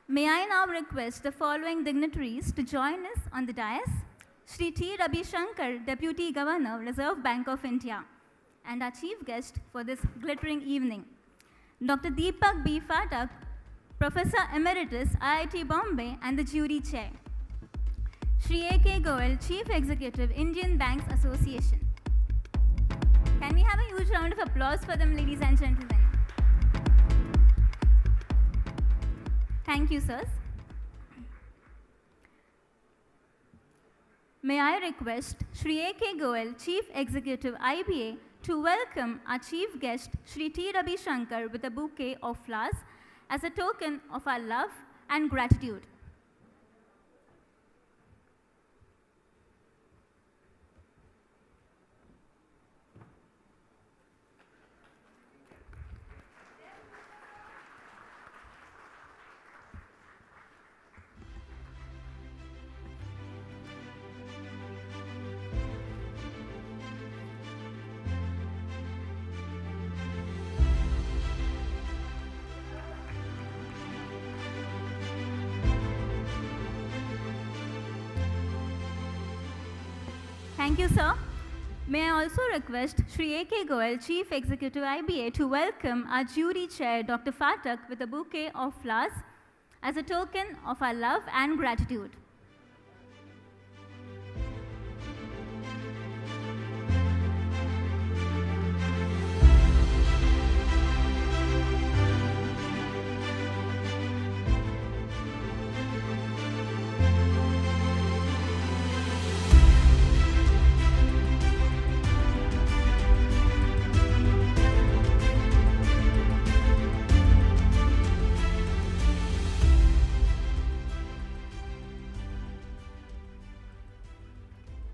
May I now request the following dignitaries to join us on the dais. Shri T. Ravi Shankar, Deputy Governor, Reserve Bank of India, and our chief guest for this glittering evening. Dr. Deepak B. Phatak, Professor Emeritus, IIT Bombay, and the jury chair. Shri A.K. Goel, Chief Executive, Indian Banks Association. Can we have a huge round of applause for them, ladies and gentlemen? Thank you, sirs. May I request Shri A.K. Goel, Chief Executive, IBA, to welcome our chief guest, Shri T. Ravi Shankar, with a bouquet of flowers as a token of our love and gratitude. Thank you, sir. May I also request Shri A.K. Goel, Chief Executive, IBA, to welcome our jury chair, Dr. Phatak, with a bouquet of flowers as a token of our love and gratitude.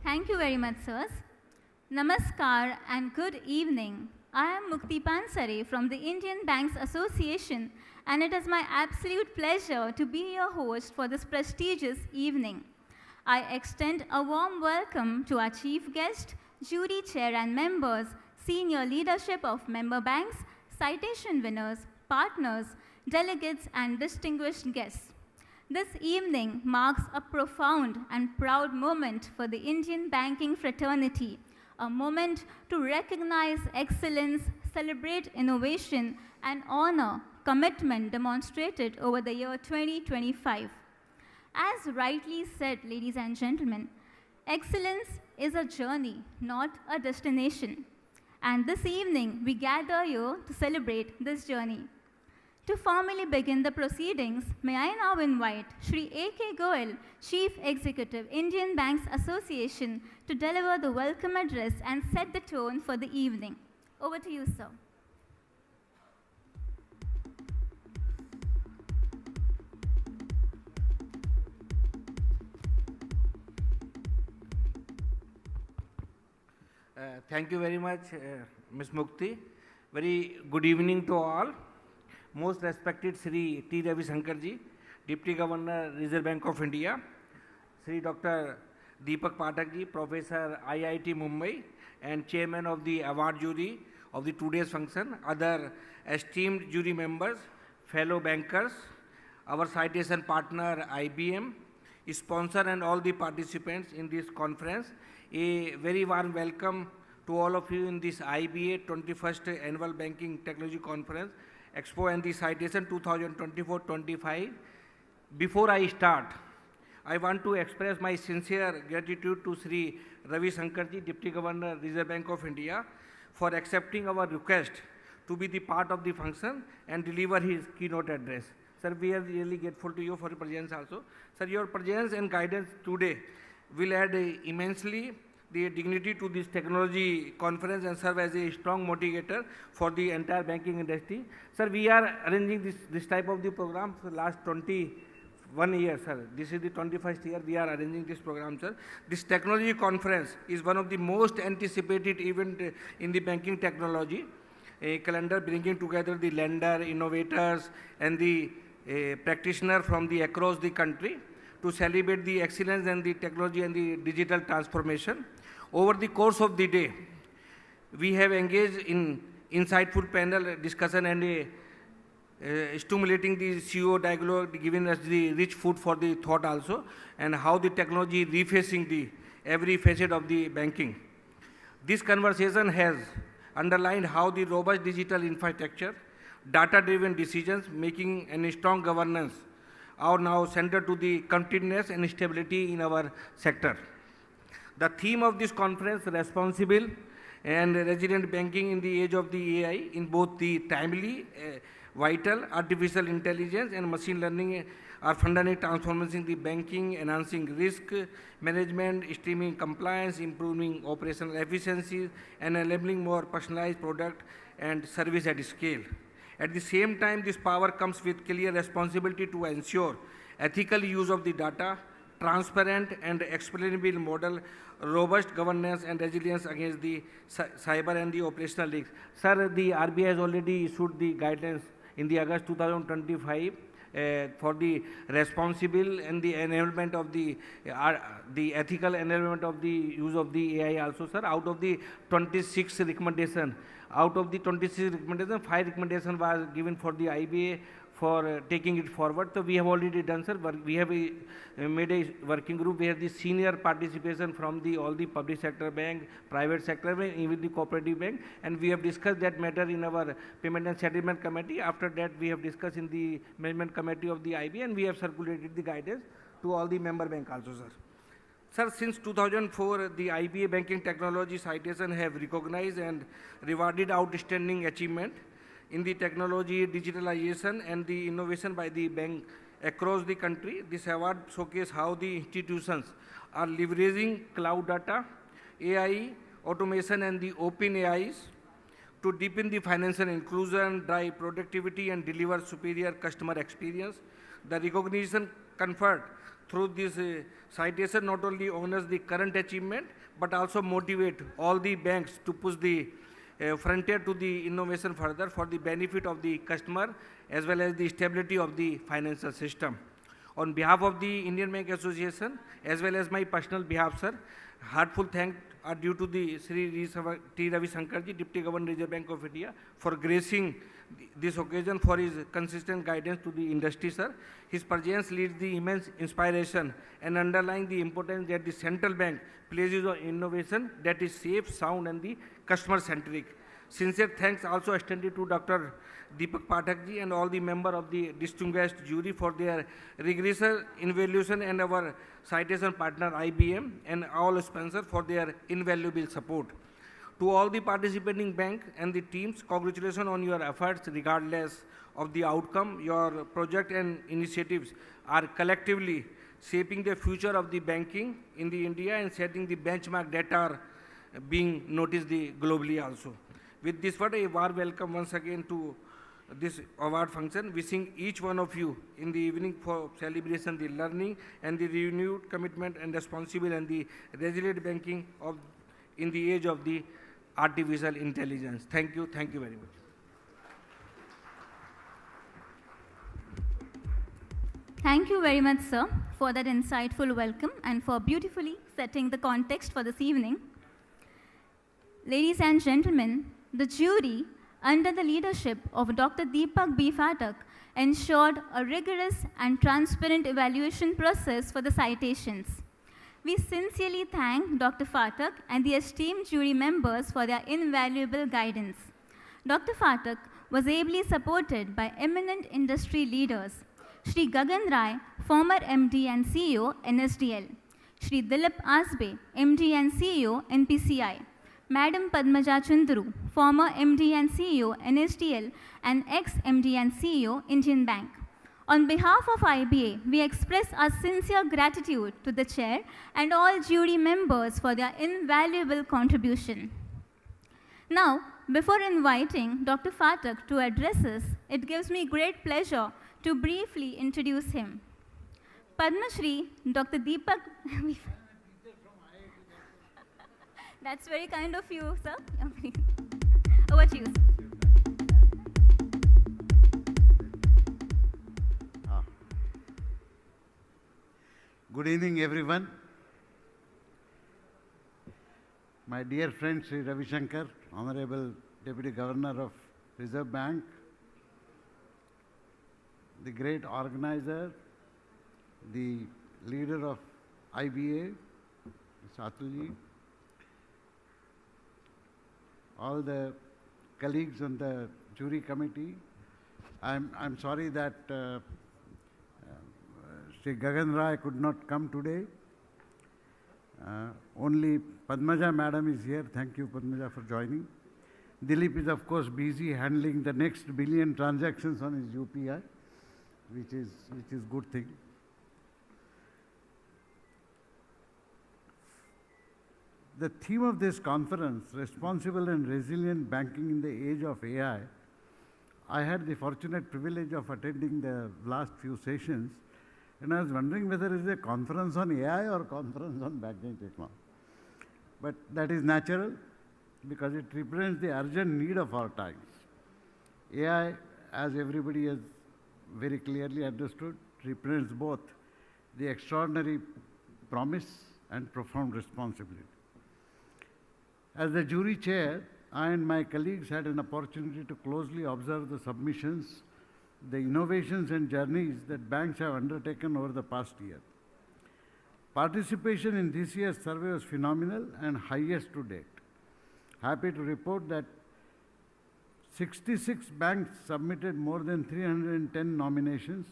Thank you very much, sirs. Namaskar and good evening. I am Mukti Pansare from the Indian Banks Association, and it is my absolute pleasure to be your host for this prestigious evening. I extend a warm welcome to our chief guest, jury chair and members, senior leadership of member banks, citation winners, partners, delegates, and distinguished guests. This evening marks a profound and proud moment for the Indian banking fraternity, a moment to recognize excellence, celebrate innovation, and honor commitment demonstrated over the year 2025. As rightly said, ladies and gentlemen, excellence is a journey, not a destination. And this evening, we gather here to celebrate this journey. To formally begin the proceedings, may I now invite Shri A.K. Goel, Chief Executive, Indian Banks Association, to deliver the welcome address and set the tone for the evening. Over to you, sir. Thank you very much, Ms. Mukti. Very good evening to all. Most respected Sri T. Ravi Shankar ji, Deputy Governor, Reserve Bank of India, Sri Dr. Deepak Phatak ji, Professor IIT Mumbai, and Chairman of the award jury of the today's function, other esteemed jury members, fellow bankers, our citation partner IBM, sponsor and all the participants in this conference. A very warm welcome to all of you in this IBA 21st Annual Banking Technology Conference, EXPO and the Citation 2024-25. Before I start, I want to express my sincere gratitude to Sri Ravi Shankar ji, Deputy Governor, Reserve Bank of India, for accepting our request to be the part of the function and deliver his keynote address. Sir, we are really grateful to you for your presence also. Sir, your presence and guidance today will add immensely the dignity to this technology conference and serve as a strong motivator for the entire banking industry. Sir, we are arranging this type of the program for the last 21 years, sir. This is the 21st year we are arranging this program, sir. This technology conference is one of the most anticipated event in the banking technology. A calendar bringing together the lender, innovators, and the practitioner from across the country to celebrate the excellence and the technology and the digital transformation. Over the course of the day, we have engaged in insightful panel discussion and a stimulating the CEO dialogue, giving us the rich food for the thought also, and how the technology refacing the every facet of the banking. This conversation has underlined how the robust digital infrastructure, data-driven decisions making, and strong governance are now central to the continuous and stability in our sector. The theme of this conference, responsible and resilient banking in the age of the AI, in both the timely, vital, artificial intelligence and machine learning are fundamentally transforming the banking, enhancing risk management, streaming compliance, improving operational efficiencies, and enabling more personalized product and service at scale. At the same time, this power comes with clear responsibility to ensure ethical use of the data, transparent and explainable model, robust governance and resilience against the cyber and the operational risks. Sir, the RBI has already issued the guidelines in the August 2025 for the responsible and the enablement of the ethical enablement of the use of the AI also, sir. Out of the 26 recommendation, 5 recommendation was given for the IBA for taking it forward. So we have already done, sir. We have made a working group where the senior participation from all the public sector bank, private sector bank, even the cooperative bank, and we have discussed that matter in our payment and settlement committee. After that, we have discussed in the management committee of the IB, and we have circulated the guidance to all the member bank also, sir. Sir, since 2004, the IBA banking technology citation have recognized and rewarded outstanding achievement in the technology, digitalization, and the innovation by the bank across the country. This award showcases how the institutions are leveraging cloud data, AI, automation, and the open AIs to deepen the financial inclusion, drive productivity, and deliver superior customer experience. The recognition conferred through this citation not only honors the current achievement, but also motivate all the banks to push the frontier to the innovation further for the benefit of the customer as well as the stability of the financial system. On behalf of the Indian Bank Association as well as my personal behalf, sir, heartfelt thanks are due to the Sri T. Ravi Shankarji, Deputy Governor, Reserve Bank of India, for gracing this occasion for his consistent guidance to the industry, sir. His presence leads the immense inspiration and underlying the importance that the central bank places on innovation that is safe, sound, and the customer-centric. Sincere thanks also extended to Dr. Deepak Pathak ji and all the members of the distinguished jury for their rigorous evaluation, and our citation partner IBM and all sponsors for their invaluable support. To all the participating bank and the teams, congratulations on your efforts. Regardless of the outcome, your project and initiatives are collectively shaping the future of the banking in the India and setting the benchmark that are being noticed globally also. With this word, a warm welcome once again to this award function, wishing each one of you in the evening for celebration the learning and the renewed commitment and responsible and the resilient banking of in the age of the artificial intelligence. Thank you very much. Thank you very much, sir, for that insightful welcome and for beautifully setting the context for this evening. Ladies and gentlemen, the jury, under the leadership of Dr. Deepak B. Phatak, ensured a rigorous and transparent evaluation process for the citations. We sincerely thank Dr. Phatak and the esteemed jury members for their invaluable guidance. Dr. Phatak was ably supported by eminent industry leaders, Shri Gagan Rai, former MD and CEO, NSDL, Shri Dilip Asbe, MD and CEO, NPCI, Madam Padmaja Chunduru, former MD and CEO, NSDL, and ex-MD and CEO, Indian Bank. On behalf of IBA, we express our sincere gratitude to the chair and all jury members for their invaluable contribution. Now, before inviting Dr. Phatak to address us, it gives me great pleasure to briefly introduce him. Padma Shri Dr. Deepak. That's very kind of you, sir. Over to you, sir. Good evening, everyone. My dear friend Sri Ravi Shankar, Honorable Deputy Governor of Reserve Bank, the great organizer, the leader of IBA, Mr. Atulji, all the colleagues on the jury committee. I'm sorry that Sri Gagan Rai could not come today. Only Padmaja madam is here. Thank you, Padmaja, for joining. Dilip is, of course, busy handling the next billion transactions on his UPI, which is good thing. The theme of this conference, Responsible and Resilient Banking in the Age of AI, I had the fortunate privilege of attending the last few sessions, and I was wondering whether it is a conference on AI or a conference on banking technology. But that is natural, because it represents the urgent need of our times. AI, as everybody has very clearly understood, represents both the extraordinary promise and profound responsibility. As the jury chair, I and my colleagues had an opportunity to closely observe the submissions, the innovations and journeys that banks have undertaken over the past year. Participation in this year's survey was phenomenal and highest to date. Happy to report that 66 banks submitted more than 310 nominations,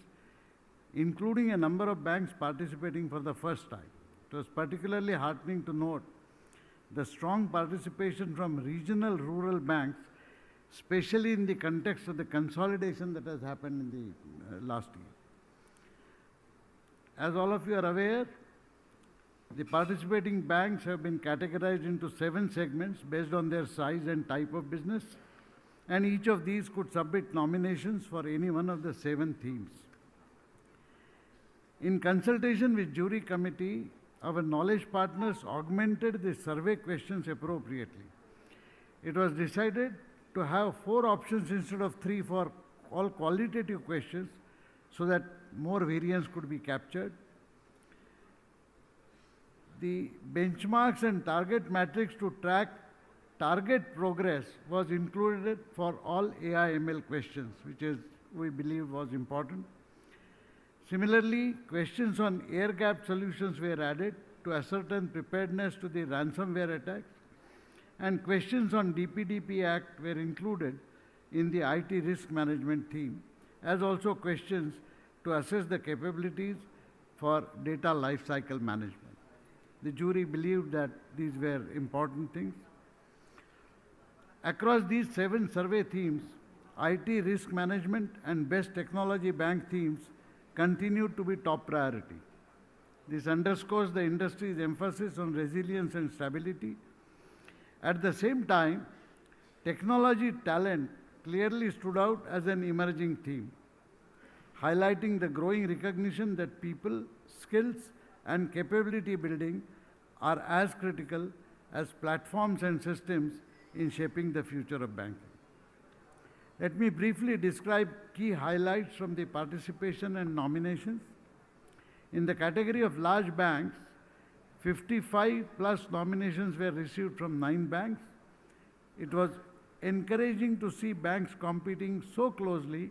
including a number of banks participating for the first time. It was particularly heartening to note the strong participation from regional rural banks, especially in the context of the consolidation that has happened in the last year. As all of you are aware, the participating banks have been categorized into 7 segments based on their size and type of business, and each of these could submit nominations for any one of the 7 themes. In consultation with jury committee, our knowledge partners augmented the survey questions appropriately. It was decided to have 4 options instead of 3 for all qualitative questions so that more variance could be captured. The benchmarks and target metrics to track target progress was included for all AI/ML questions, which we believe was important. Similarly, questions on air-gap solutions were added to ascertain preparedness to the ransomware attacks, and questions on DPDP Act were included in the IT risk management theme, as also questions to assess the capabilities for data lifecycle management. The jury believed that these were important things. Across these 7 survey themes, IT risk management and best technology bank themes continued to be top priority. This underscores the industry's emphasis on resilience and stability. At the same time, technology talent clearly stood out as an emerging theme, highlighting the growing recognition that people, skills, and capability building are as critical as platforms and systems in shaping the future of banking. Let me briefly describe key highlights from the participation and nominations. In the category of large banks, 55 plus nominations were received from 9 banks. It was encouraging to see banks competing so closely,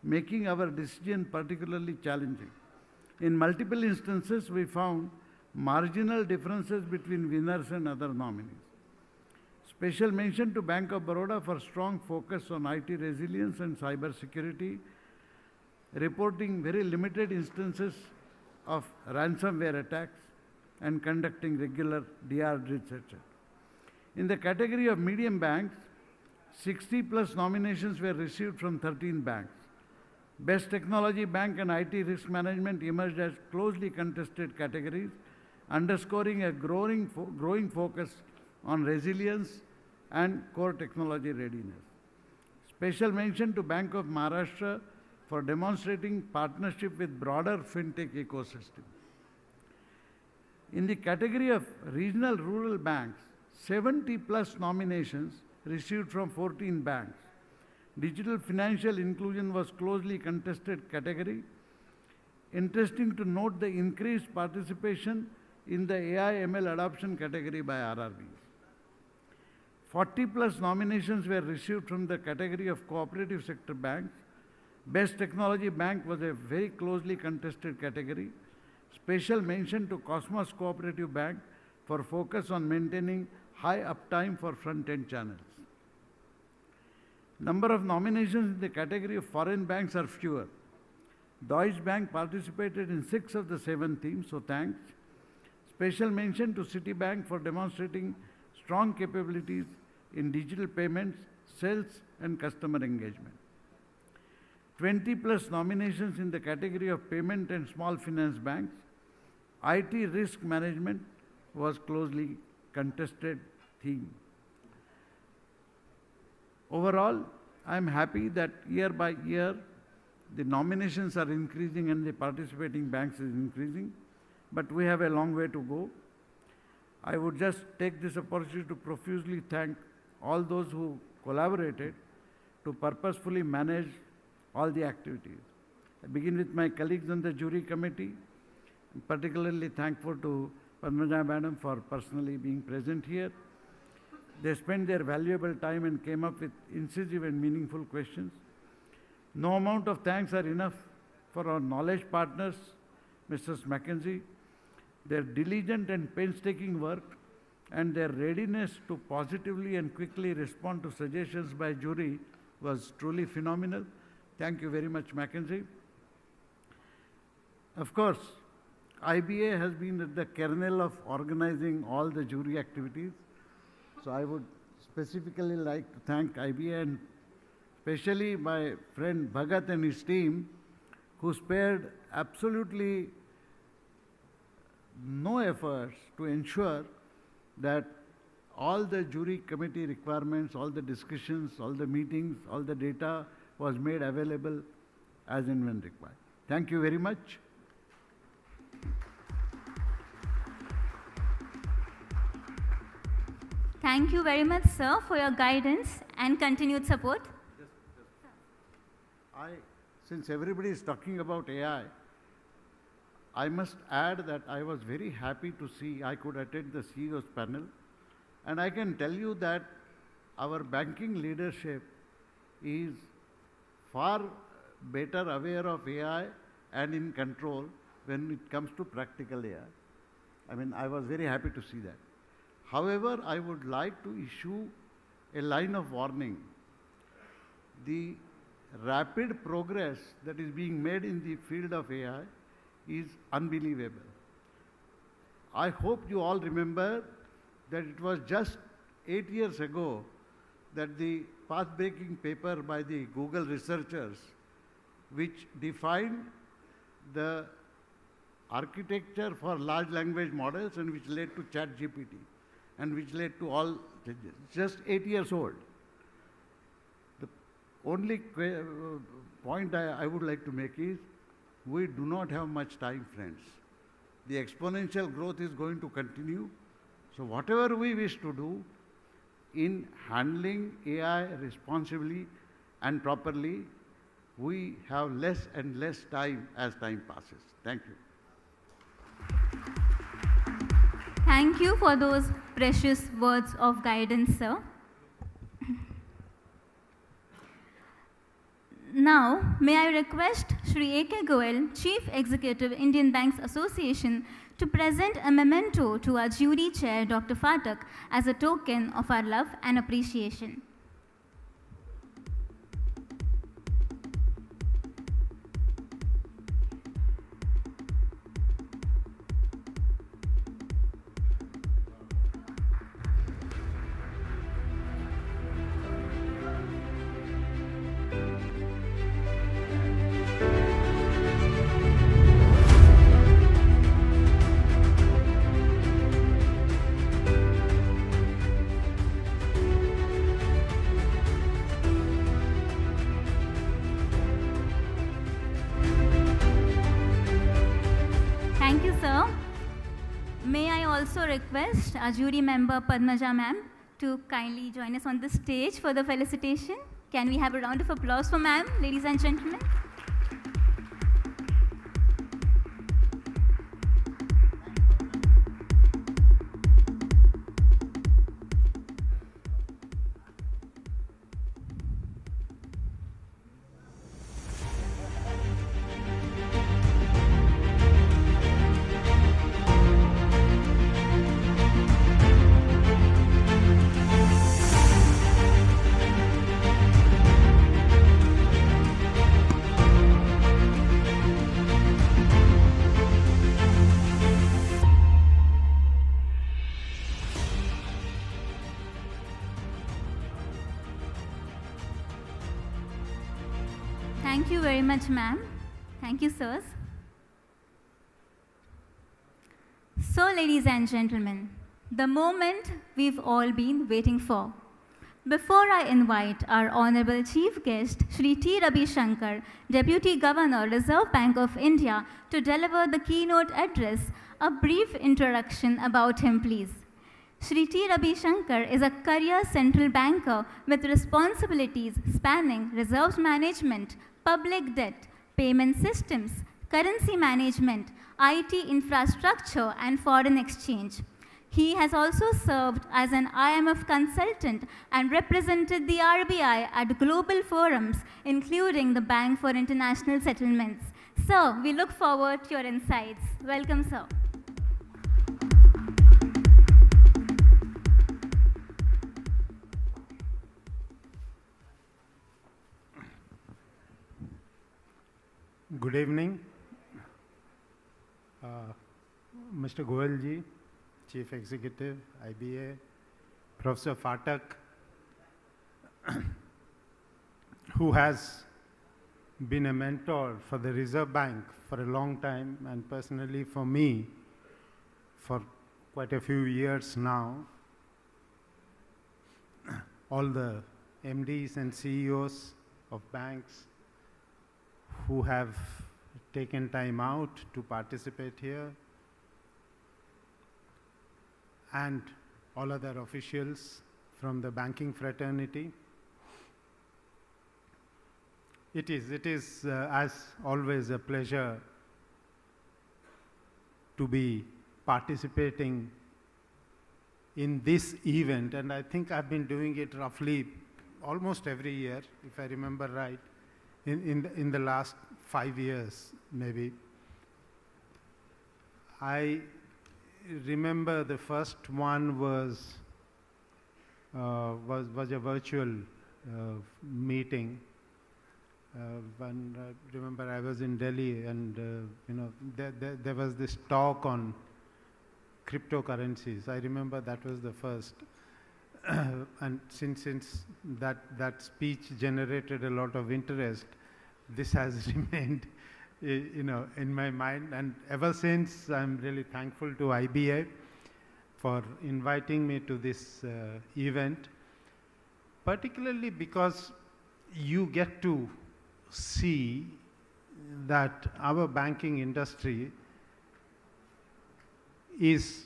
making our decision particularly challenging. In multiple instances, we found marginal differences between winners and other nominees. Special mention to Bank of Baroda for strong focus on IT resilience and cyber security, reporting very limited instances of ransomware attacks and conducting regular DR drills, etc. In the category of medium banks, 60 plus nominations were received from 13 banks. Best Technology Bank and IT Risk Management emerged as closely contested categories, underscoring a growing focus on resilience and core technology readiness. Special mention to Bank of Maharashtra for demonstrating partnership with broader fintech ecosystem. In the category of regional rural banks, 70 plus nominations received from 14 banks. Digital financial inclusion was closely contested category. Interesting to note the increased participation in the AI/ML adoption category by RRBs. 40 plus nominations were received from the category of cooperative sector banks. Best Technology Bank was a very closely contested category. Special mention to Cosmos Cooperative Bank for focus on maintaining high uptime for front-end channels. Number of nominations in the category of foreign banks are fewer. Deutsche Bank participated in 6 of the 7 themes, so thanks. Special mention to Citibank for demonstrating strong capabilities in digital payments, sales, and customer engagement. 20 plus nominations in the category of payment and small finance banks. IT risk management was closely contested theme. Overall, I am happy that year by year the nominations are increasing and the participating banks is increasing, but we have a long way to go. I would just take this opportunity to profusely thank all those who collaborated to purposefully manage all the activities. I begin with my colleagues on the jury committee. I'm particularly thankful to Padmaja Madam for personally being present here. They spent their valuable time and came up with incisive and meaningful questions. No amount of thanks are enough for our knowledge partners, Mrs. McKenzie. Their diligent and painstaking work and their readiness to positively and quickly respond to suggestions by jury was truly phenomenal. Thank you very much, McKenzie. Of course, IBA has been at the kernel of organizing all the jury activities. So I would specifically like to thank IBA and especially my friend Bhagat and his team, who spared absolutely no efforts to ensure that all the jury committee requirements, all the discussions, all the meetings, all the data was made available as and when required. Thank you very much. Thank you very much, sir, for your guidance and continued support. Since everybody is talking about AI, I must add that I was very happy to see I could attend the CEO's panel, and I can tell you that our banking leadership is far better aware of AI and in control when it comes to practical AI. I mean, I was very happy to see that. However, I would like to issue a line of warning. The rapid progress that is being made in the field of AI is unbelievable. I hope you all remember that it was just 8 years ago that the path-breaking paper by the Google researchers, which defined the architecture for large language models and which led to ChatGPT and which led to all changes, just 8 years old. The only point I would like to make is, we do not have much time, friends. The exponential growth is going to continue. So whatever we wish to do in handling AI responsibly and properly, we have less and less time as time passes. Thank you. Thank you for those precious words of guidance, sir. Now, may I request Shri A.K. Goel, Chief Executive, Indian Banks Association, to present a memento to our jury chair, Dr. Phatak, as a token of our love and appreciation. Thank you, sir. May I also request our jury member Padmaja ma'am to kindly join us on the stage for the felicitation. Can we have a round of applause for ma'am, ladies and gentlemen? Thank you very much, ma'am. Thank you, sirs. So, ladies and gentlemen, the moment we've all been waiting for. Before I invite our Honorable Chief Guest, Shri T. Ravi Shankar, Deputy Governor, Reserve Bank of India, to deliver the keynote address, a brief introduction about him, please. Shri T. Ravi Shankar is a career central banker with responsibilities spanning reserves management, public debt, payment systems, currency management, IT infrastructure, and foreign exchange. He has also served as an IMF consultant and represented the RBI at global forums, including the Bank for International Settlements. Sir, we look forward to your insights. Welcome, sir. Good evening, Mr. Goel ji, Chief Executive, IBA, Professor Phatak, who has been a mentor for the Reserve Bank for a long time, and personally for me for quite a few years now. All the MDs and CEOs of banks who have taken time out to participate here, and all other officials from the banking fraternity. It is as always a pleasure to be participating in this event, and I think I've been doing it roughly almost every year, if I remember right, in the last 5 years, maybe. I remember the first one was a virtual meeting. When I remember I was in Delhi, and there was this talk on cryptocurrencies. I remember that was the first. And since that speech generated a lot of interest, this has remained in my mind, and ever since I'm really thankful to IBA for inviting me to this event, particularly because you get to see that our banking industry is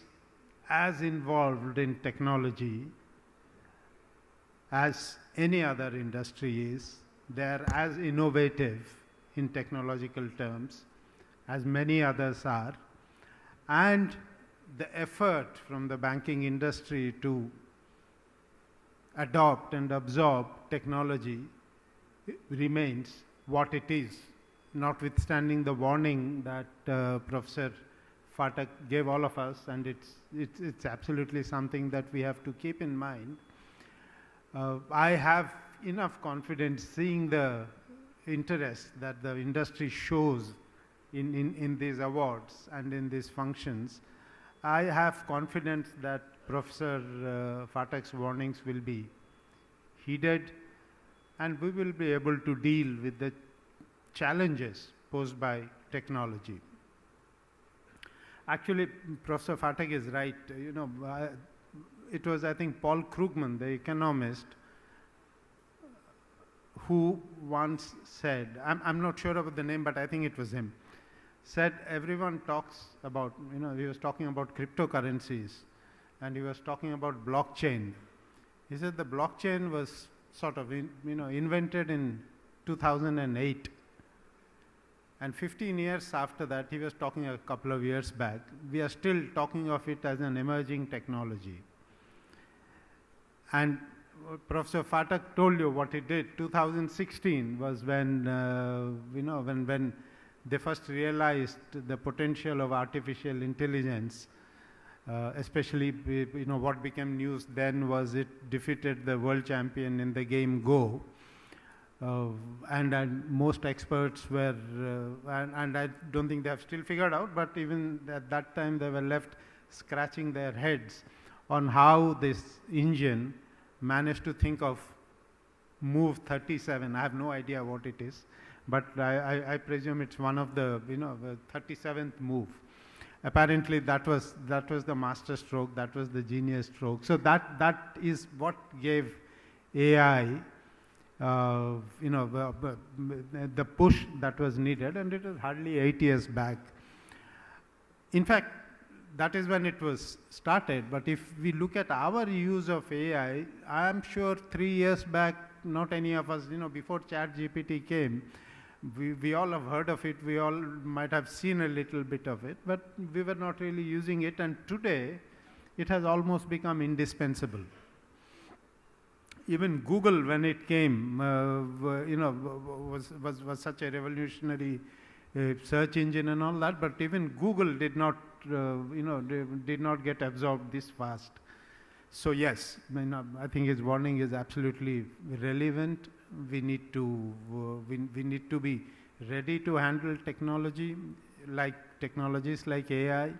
as involved in technology as any other industry is. They're as innovative in technological terms as many others are, and the effort from the banking industry to adopt and absorb technology remains what it is, notwithstanding the warning that Professor Phatak gave all of us, and it's absolutely something that we have to keep in mind. I have enough confidence seeing the interest that the industry shows in these awards and in these functions. I have confidence that Professor Phatak's warnings will be heeded, and we will be able to deal with the challenges posed by technology. Actually, Professor Phatak is right. It was, I think, Paul Krugman, the economist, who once said, I'm not sure about the name, but I think it was him, said everyone talks about, he was talking about cryptocurrencies, and he was talking about blockchain. He said the blockchain was sort of invented in 2008. And 15 years after that, he was talking a couple of years back, we are still talking of it as an emerging technology. And Professor Phatak told you what he did. 2016 was when, when they first realized the potential of artificial intelligence. Especially, what became news then was it defeated the world champion in the game Go. And most experts were, and I don't think they have still figured out, but even at that time they were left scratching their heads on how this engine managed to think of move 37. I have no idea what it is, but I presume it's one of the, the 37th move. Apparently that was the master stroke, that was the genius stroke. So that is what gave AI the push that was needed, and it was hardly 8 years back. In fact, that is when it was started, but if we look at our use of AI, I am sure 3 years back, not any of us, before ChatGPT came, we all have heard of it, we all might have seen a little bit of it, but we were not really using it, and today it has almost become indispensable. Even Google, when it came, was such a revolutionary search engine and all that, but even Google did not get absorbed this fast. So yes, I think his warning is absolutely relevant. We need to be ready to handle technologies like AI,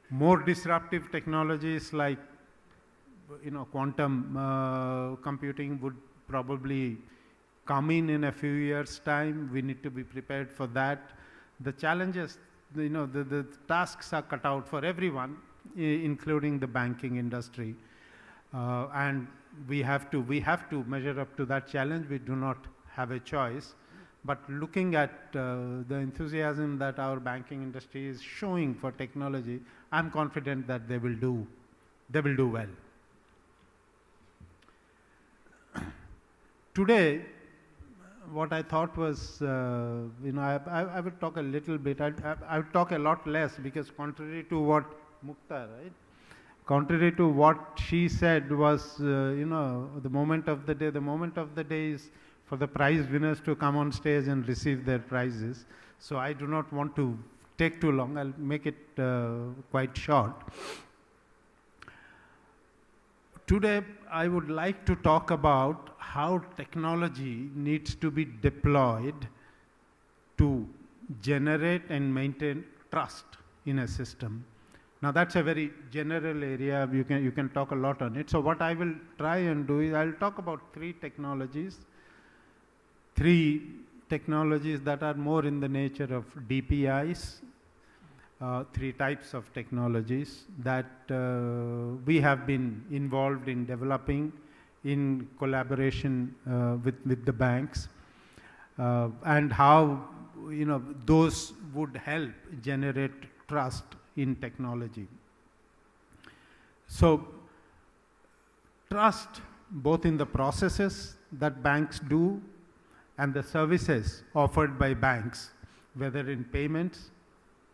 more disruptive technologies like quantum computing would probably come in a few years' time. We need to be prepared for that. The challenges, the tasks are cut out for everyone, including the banking industry, and we have to measure up to that challenge. We do not have a choice. But looking at the enthusiasm that our banking industry is showing for technology, I'm confident that they will do well. Today, what I thought was, I would talk a little bit. I would talk a lot less, because contrary to what Mukta, right? Contrary to what she said was, the moment of the day. The moment of the day is for the prize winners to come on stage and receive their prizes. So I do not want to take too long. I'll make it quite short. Today, I would like to talk about how technology needs to be deployed to generate and maintain trust in a system. Now, that's a very general area. You can talk a lot on it. So what I will try and do is I'll talk about three technologies that are more in the nature of DPIs, three types of technologies that we have been involved in developing in collaboration with the banks, and how those would help generate trust in technology. So trust both in the processes that banks do and the services offered by banks, whether in payments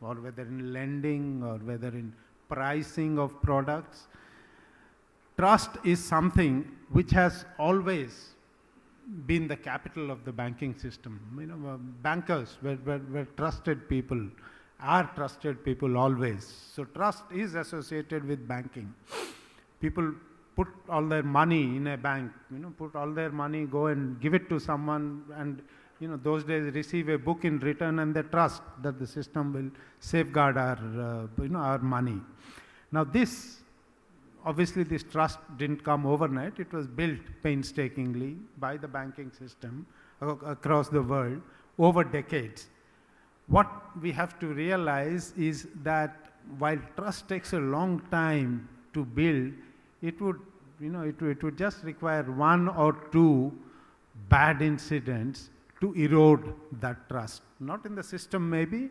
or whether in lending or whether in pricing of products. Trust is something which has always been the capital of the banking system. Bankers were trusted people, are trusted people always. So trust is associated with banking. People put all their money in a bank, put all their money, go and give it to someone, and those days receive a book in return, and they trust that the system will safeguard our money. Now obviously this trust didn't come overnight. It was built painstakingly by the banking system across the world over decades. What we have to realize is that while trust takes a long time to build, it would just require one or two bad incidents to erode that trust. Not in the system maybe,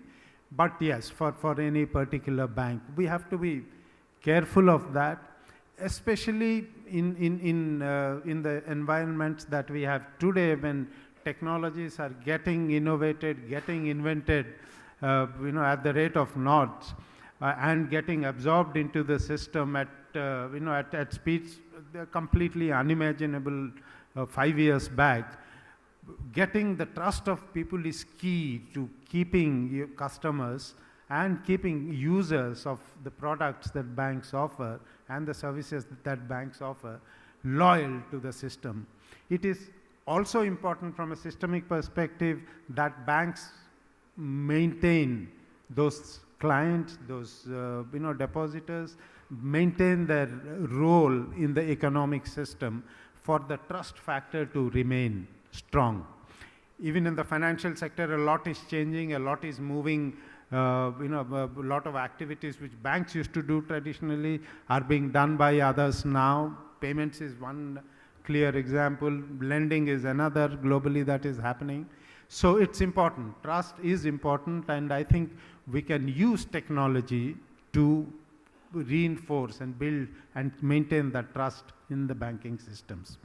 but yes, for any particular bank. We have to be careful of that, especially in the environments that we have today, when technologies are getting innovated, getting invented, at the rate of knots, and getting absorbed into the system at speeds completely unimaginable 5 years back. Getting the trust of people is key to keeping your customers and keeping users of the products that banks offer and the services that banks offer loyal to the system. It is also important from a systemic perspective that banks maintain those clients, those depositors, maintain their role in the economic system for the trust factor to remain strong. Even in the financial sector, a lot is changing, a lot is moving. A lot of activities which banks used to do traditionally are being done by others now. Payments is one clear example. Lending is another globally that is happening. So it's important. Trust is important, and I think we can use technology to reinforce and build and maintain that trust in the banking systems.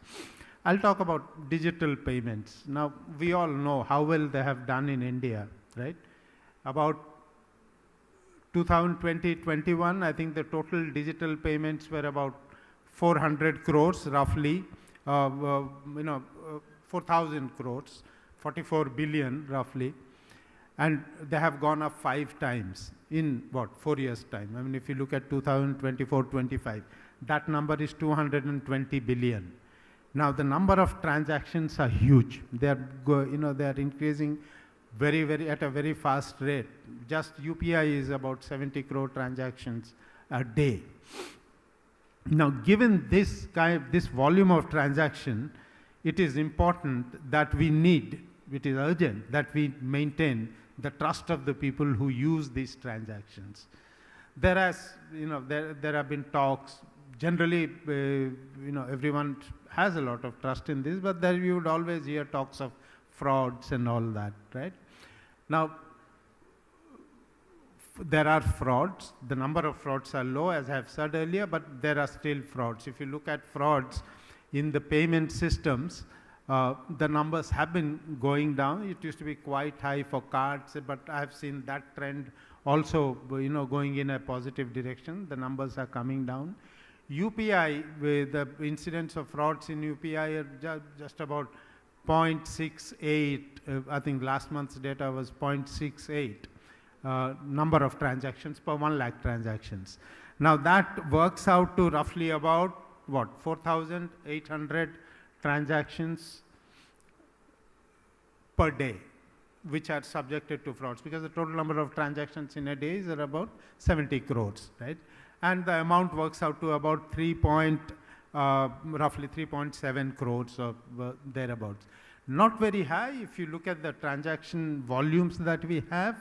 I'll talk about digital payments. Now, we all know how well they have done in India, right? About 2020-21, I think the total digital payments were about 400 crores, roughly, 4,000 crores, 44 billion, roughly. And they have gone up 5 times in, 4 years' time? I mean, if you look at 2024-25, that number is 220 billion. Now, the number of transactions are huge. They are, they are increasing at a very fast rate. Just UPI is about 70 crore transactions a day. Now, given this volume of transaction, it is important that it is urgent that we maintain the trust of the people who use these transactions. There have been talks. Generally, everyone has a lot of trust in this, but there you would always hear talks of frauds and all that, right? Now, there are frauds. The number of frauds are low, as I have said earlier, but there are still frauds. If you look at frauds in the payment systems, the numbers have been going down. It used to be quite high for cards, but I have seen that trend also, going in a positive direction. The numbers are coming down. UPI, with the incidence of frauds in UPI are just about 0.68. I think last month's data was 0.68 number of transactions per 1 lakh transactions. Now that works out to roughly about 4,800 transactions per day, which are subjected to frauds, because the total number of transactions in a day is about 70 crores, right? And the amount works out to about roughly 3.7 crores or thereabouts. Not very high if you look at the transaction volumes that we have,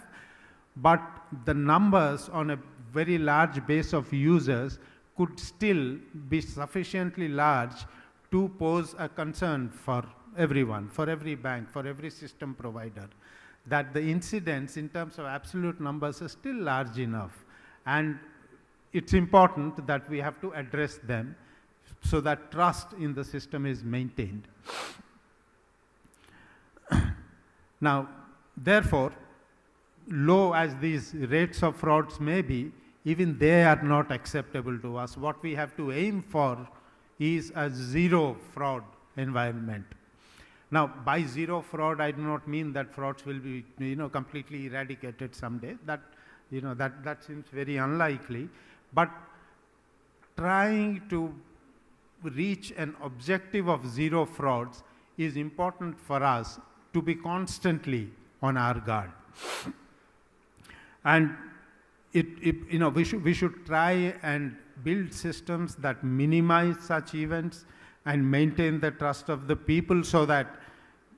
but the numbers on a very large base of users could still be sufficiently large to pose a concern for everyone, for every bank, for every system provider, that the incidence in terms of absolute numbers are still large enough. And it's important that we have to address them so that trust in the system is maintained. Now, therefore, low as these rates of frauds may be, even they are not acceptable to us. What we have to aim for is a zero fraud environment. Now, by zero fraud, I do not mean that frauds will be, completely eradicated someday. That seems very unlikely. But trying to reach an objective of zero frauds is important for us to be constantly on our guard. And we should try and build systems that minimize such events and maintain the trust of the people so that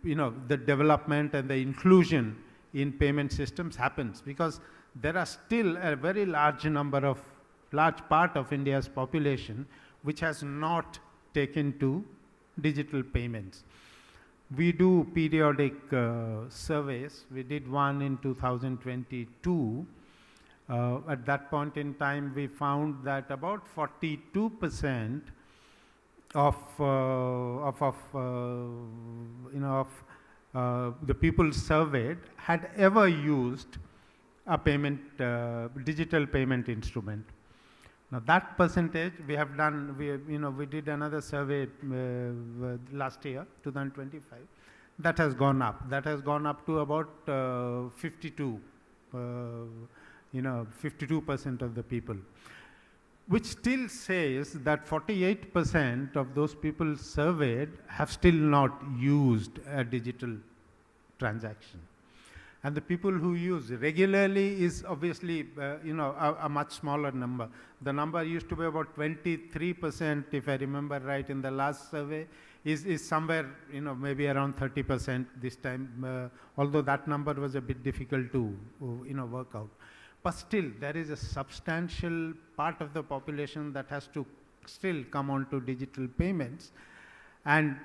the development and the inclusion in payment systems happens, because there are still a very large part of India's population which has not taken to digital payments. We do periodic surveys. We did one in 2022. At that point in time, we found that about 42% of the people surveyed had ever used a digital payment instrument. Now that percentage we have done, we did another survey last year, 2025. That has gone up. That has gone up to about 52% of the people, which still says that 48% of those people surveyed have still not used a digital transaction. And the people who use regularly is obviously, a much smaller number. The number used to be about 23%, if I remember right, in the last survey. is somewhere, maybe around 30% this time, although that number was a bit difficult to, work out. But still, there is a substantial part of the population that has to still come on to digital payments. And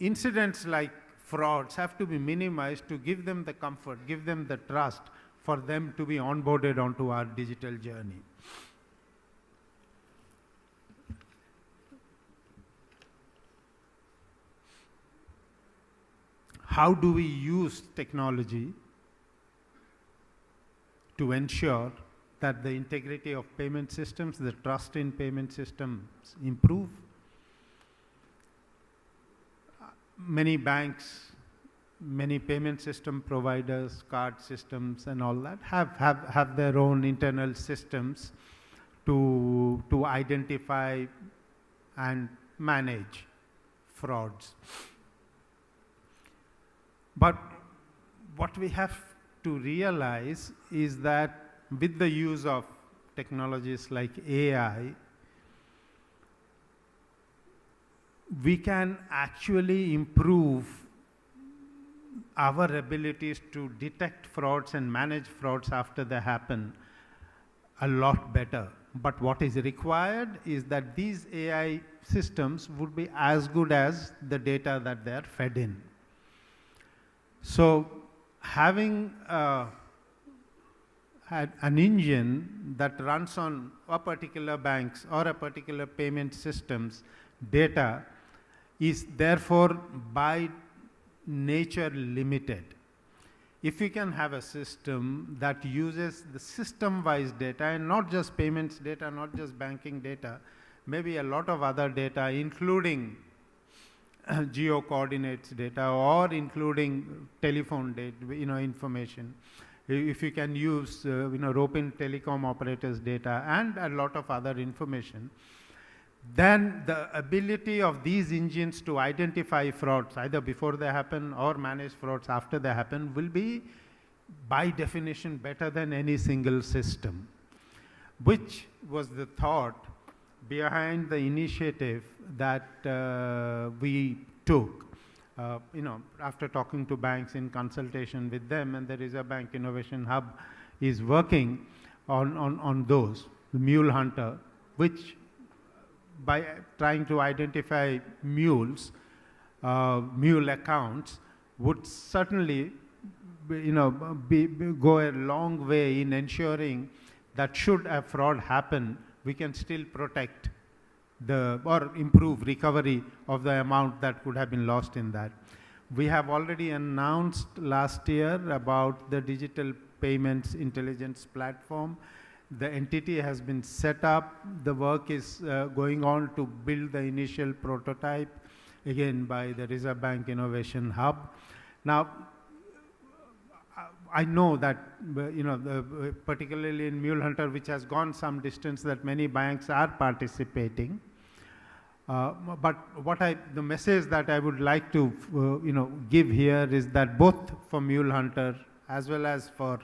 incidents like frauds have to be minimized to give them the comfort, give them the trust for them to be onboarded onto our digital journey. How do we use technology to ensure that the integrity of payment systems, the trust in payment systems improve? Many banks, many payment system providers, card systems and all that have their own internal systems to identify and manage frauds. But what we have to realize is that with the use of technologies like AI, we can actually improve our abilities to detect frauds and manage frauds after they happen a lot better. But what is required is that these AI systems would be as good as the data that they are fed in. So having an engine that runs on a particular bank's or a particular payment system's data is therefore by nature limited. If we can have a system that uses the system-wise data and not just payments data, not just banking data, maybe a lot of other data, including geo coordinates data or including telephone data, information. If you can use, rope-in telecom operators data and a lot of other information, then the ability of these engines to identify frauds either before they happen or manage frauds after they happen will be by definition better than any single system, which was the thought behind the initiative that we took, after talking to banks in consultation with them, and the Reserve Bank Innovation Hub is working on those, the Mule Hunter, which by trying to identify mules, mule accounts, would certainly go a long way in ensuring that should a fraud happen, we can still protect or improve recovery of the amount that could have been lost in that. We have already announced last year about the digital payments intelligence platform. The entity has been set up. The work is going on to build the initial prototype, again by the Reserve Bank Innovation Hub. Now, I know that, particularly in Mule Hunter, which has gone some distance, that many banks are participating. But the message that I would like to, give here is that both for Mule Hunter as well as for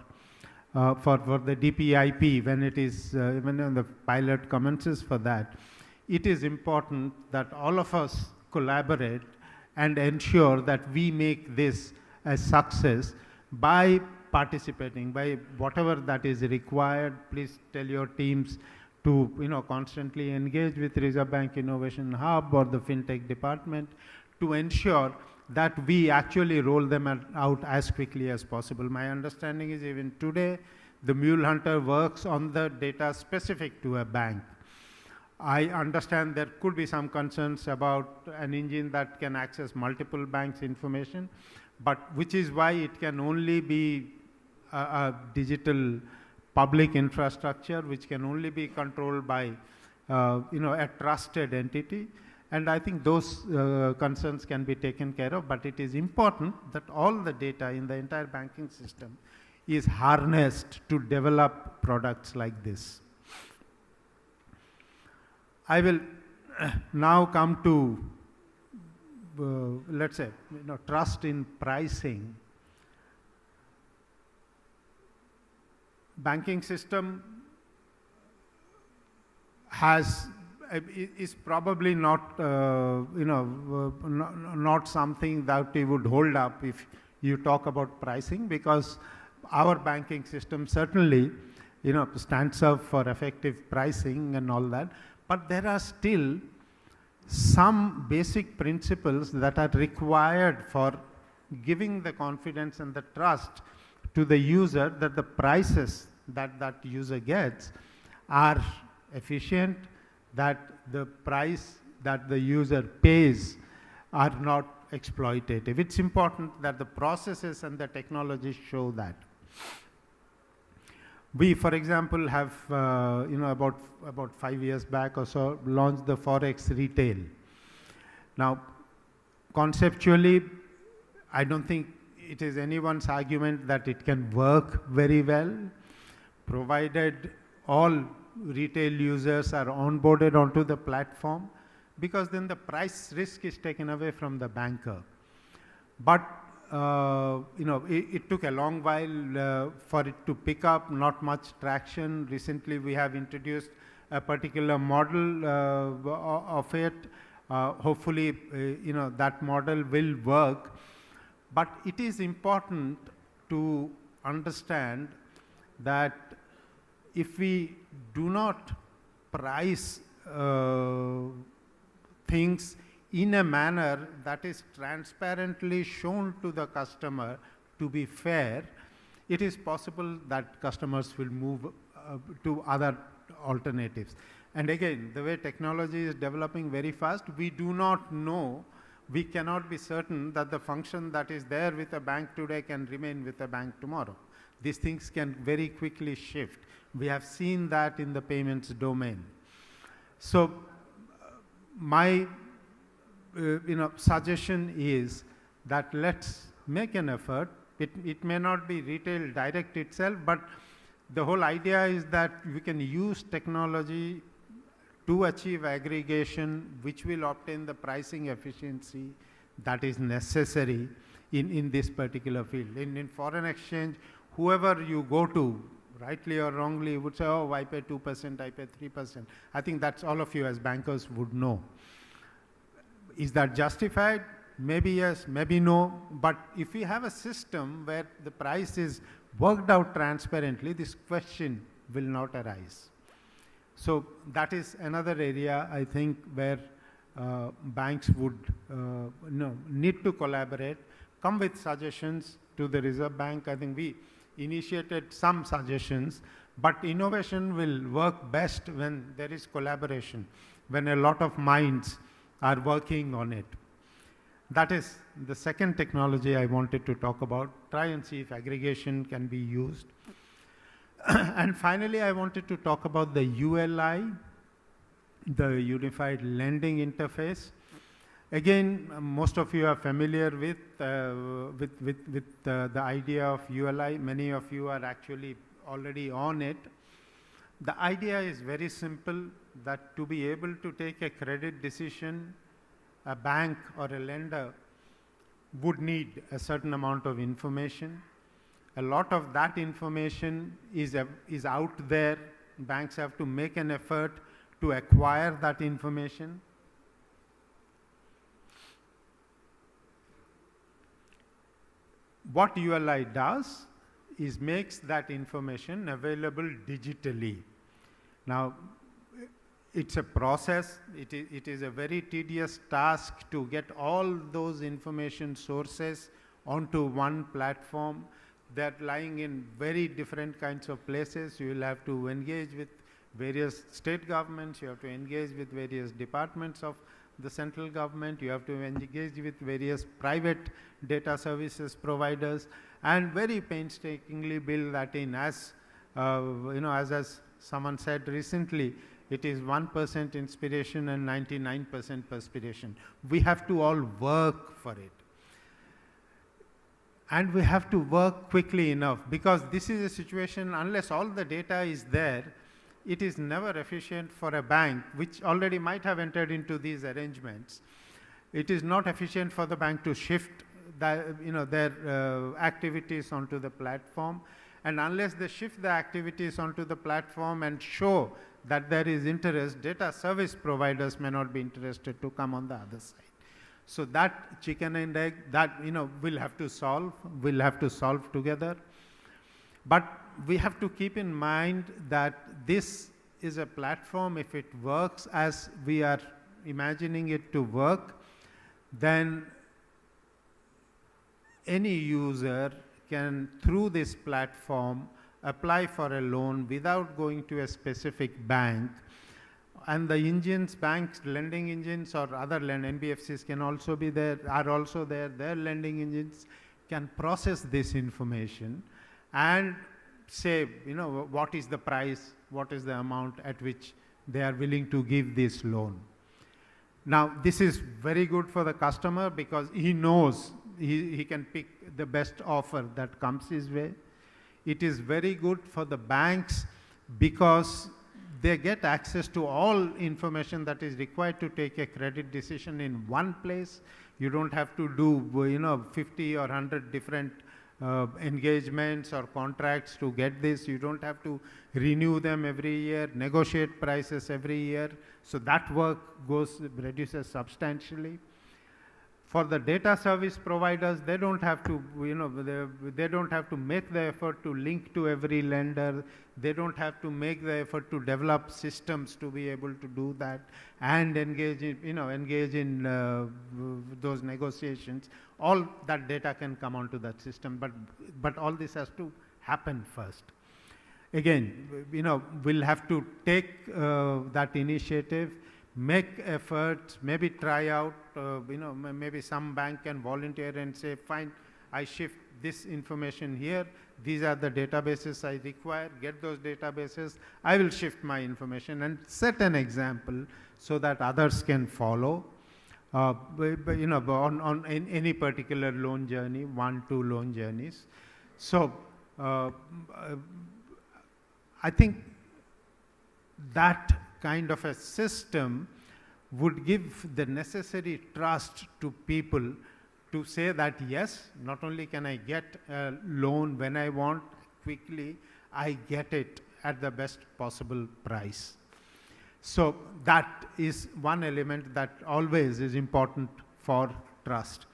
the DPIP, when it is, when the pilot commences for that, it is important that all of us collaborate and ensure that we make this a success by participating, by whatever that is required. Please tell your teams to constantly engage with Reserve Bank Innovation Hub or the FinTech department to ensure that we actually roll them out as quickly as possible. My understanding is even today, the Mule Hunter works on the data specific to a bank. I understand there could be some concerns about an engine that can access multiple banks' information, but which is why it can only be a digital public infrastructure, which can only be controlled by a trusted entity. And I think those concerns can be taken care of, but it is important that all the data in the entire banking system is harnessed to develop products like this. I will now come to, let's say, trust in pricing. Banking system has is probably not, not something that we would hold up if you talk about pricing, because our banking system certainly, stands up for effective pricing and all that. But there are still some basic principles that are required for giving the confidence and the trust to the user that the prices that that user gets are efficient, that the price that the user pays are not exploitative. It's important that the processes and the technology show that. We, for example, have, about 5 years back or so, launched the Forex Retail. Now, conceptually, I don't think it is anyone's argument that it can work very well, provided all retail users are onboarded onto the platform, because then the price risk is taken away from the banker. But it took a long while for it to pick up, not much traction. Recently, we have introduced a particular model of it. Hopefully, that model will work. But it is important to understand that if we do not price things in a manner that is transparently shown to the customer to be fair, it is possible that customers will move to other alternatives. And again, the way technology is developing very fast, we do not know, we cannot be certain that the function that is there with a bank today can remain with a bank tomorrow. These things can very quickly shift. We have seen that in the payments domain. So my suggestion is that let's make an effort. It may not be retail direct itself, but the whole idea is that we can use technology to achieve aggregation, which will obtain the pricing efficiency that is necessary in this particular field. In foreign exchange, whoever you go to, rightly or wrongly, would say, oh, I pay 2%, I pay 3%. I think that's all of you as bankers would know. Is that justified? Maybe yes, maybe no. But if we have a system where the price is worked out transparently, this question will not arise. So that is another area, I think, where banks would need to collaborate, come with suggestions to the Reserve Bank. I think we initiated some suggestions, but innovation will work best when there is collaboration, when a lot of minds are working on it. That is the second technology I wanted to talk about, try and see if aggregation can be used. And finally, I wanted to talk about the ULI, the Unified Lending Interface. Again, most of you are familiar with the idea of ULI. Many of you are actually already on it. The idea is very simple, that to be able to take a credit decision, a bank or a lender would need a certain amount of information. A lot of that information is out there. Banks have to make an effort to acquire that information. What ULI does is makes that information available digitally. Now, it's a process. It is a very tedious task to get all those information sources onto one platform. They're lying in very different kinds of places. You will have to engage with various state governments. You have to engage with various departments of the central government. You have to engage with various private data services providers, and very painstakingly build that in. As as someone said recently, it is 1% inspiration and 99% perspiration. We have to all work for it. And we have to work quickly enough, because this is a situation, unless all the data is there, it is never efficient for a bank, which already might have entered into these arrangements. It is not efficient for the bank to shift their activities onto the platform. And unless they shift the activities onto the platform and show that there is interest, data service providers may not be interested to come on the other side. So that chicken and egg, that we'll have to solve together. But we have to keep in mind that this is a platform, if it works as we are imagining it to work, then any user can, through this platform, apply for a loan without going to a specific bank. And the engines, banks, lending engines or other NBFCs can also be there, are also there. Their lending engines can process this information and say, what is the price, what is the amount at which they are willing to give this loan. Now, this is very good for the customer because he knows he can pick the best offer that comes his way. It is very good for the banks because they get access to all information that is required to take a credit decision in one place. You don't have to do 50 or 100 different engagements or contracts to get this. You don't have to renew them every year, negotiate prices every year. So that work reduces substantially. For the data service providers, they don't have to, they don't have to make the effort to link to every lender. They don't have to make the effort to develop systems to be able to do that and engage in, those negotiations. All that data can come onto that system, but all this has to happen first. Again, we'll have to take that initiative, make efforts, maybe try out, maybe some bank can volunteer and say, fine, I shift this information here. These are the databases I require. Get those databases. I will shift my information and set an example so that others can follow. On any particular loan journey, 1-2 loan journeys. So I think that kind of a system would give the necessary trust to people to say that yes, not only can I get a loan when I want quickly, I get it at the best possible price. So that is one element that always is important for trust.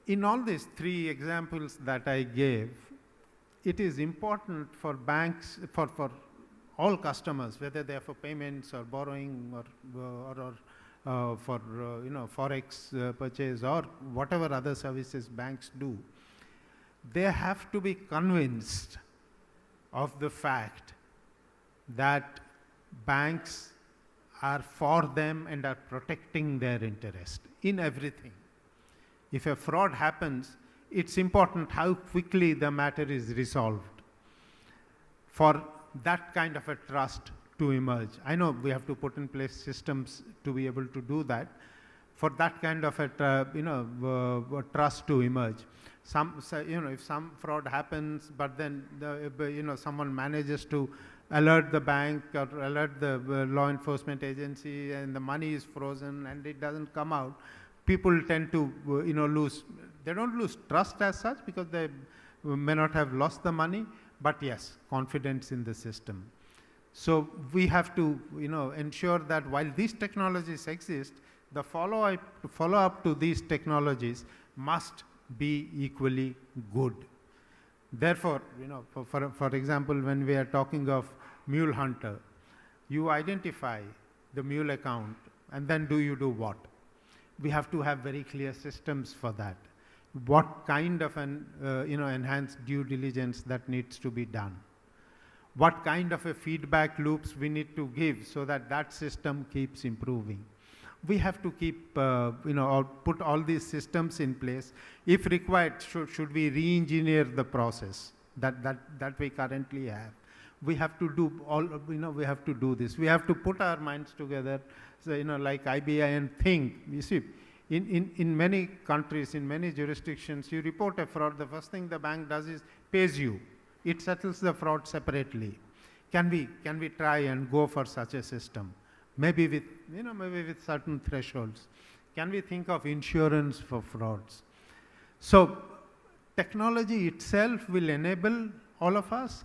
In all these three examples that I gave, it is important for banks, for all customers, whether they are for payments or borrowing or for forex purchase or whatever other services banks do, they have to be convinced of the fact that banks are for them and are protecting their interest in everything. If a fraud happens, it's important how quickly the matter is resolved for that kind of a trust to emerge. I know we have to put in place systems to be able to do that, for that kind of a trust to emerge. If some fraud happens, but then someone manages to alert the bank or alert the law enforcement agency and the money is frozen and it doesn't come out, people tend to lose. They don't lose trust as such because they may not have lost the money, but yes, confidence in the system. So we have to ensure that while these technologies exist, the follow-up to these technologies must be equally good. Therefore, for example, when we are talking of Mule Hunter, you identify the mule account and then you do what? We have to have very clear systems for that. What kind of an enhanced due diligence that needs to be done? What kind of a feedback loops we need to give so that that system keeps improving? We have to keep, put all these systems in place. If required, should we re-engineer the process that we currently have? We have to do we have to do this. We have to put our minds together, so, like IBA and think. You see, in many countries, in many jurisdictions, you report a fraud, the first thing the bank does is pays you. It settles the fraud separately. Can we try and go for such a system? Maybe with certain thresholds. Can we think of insurance for frauds? So technology itself will enable all of us,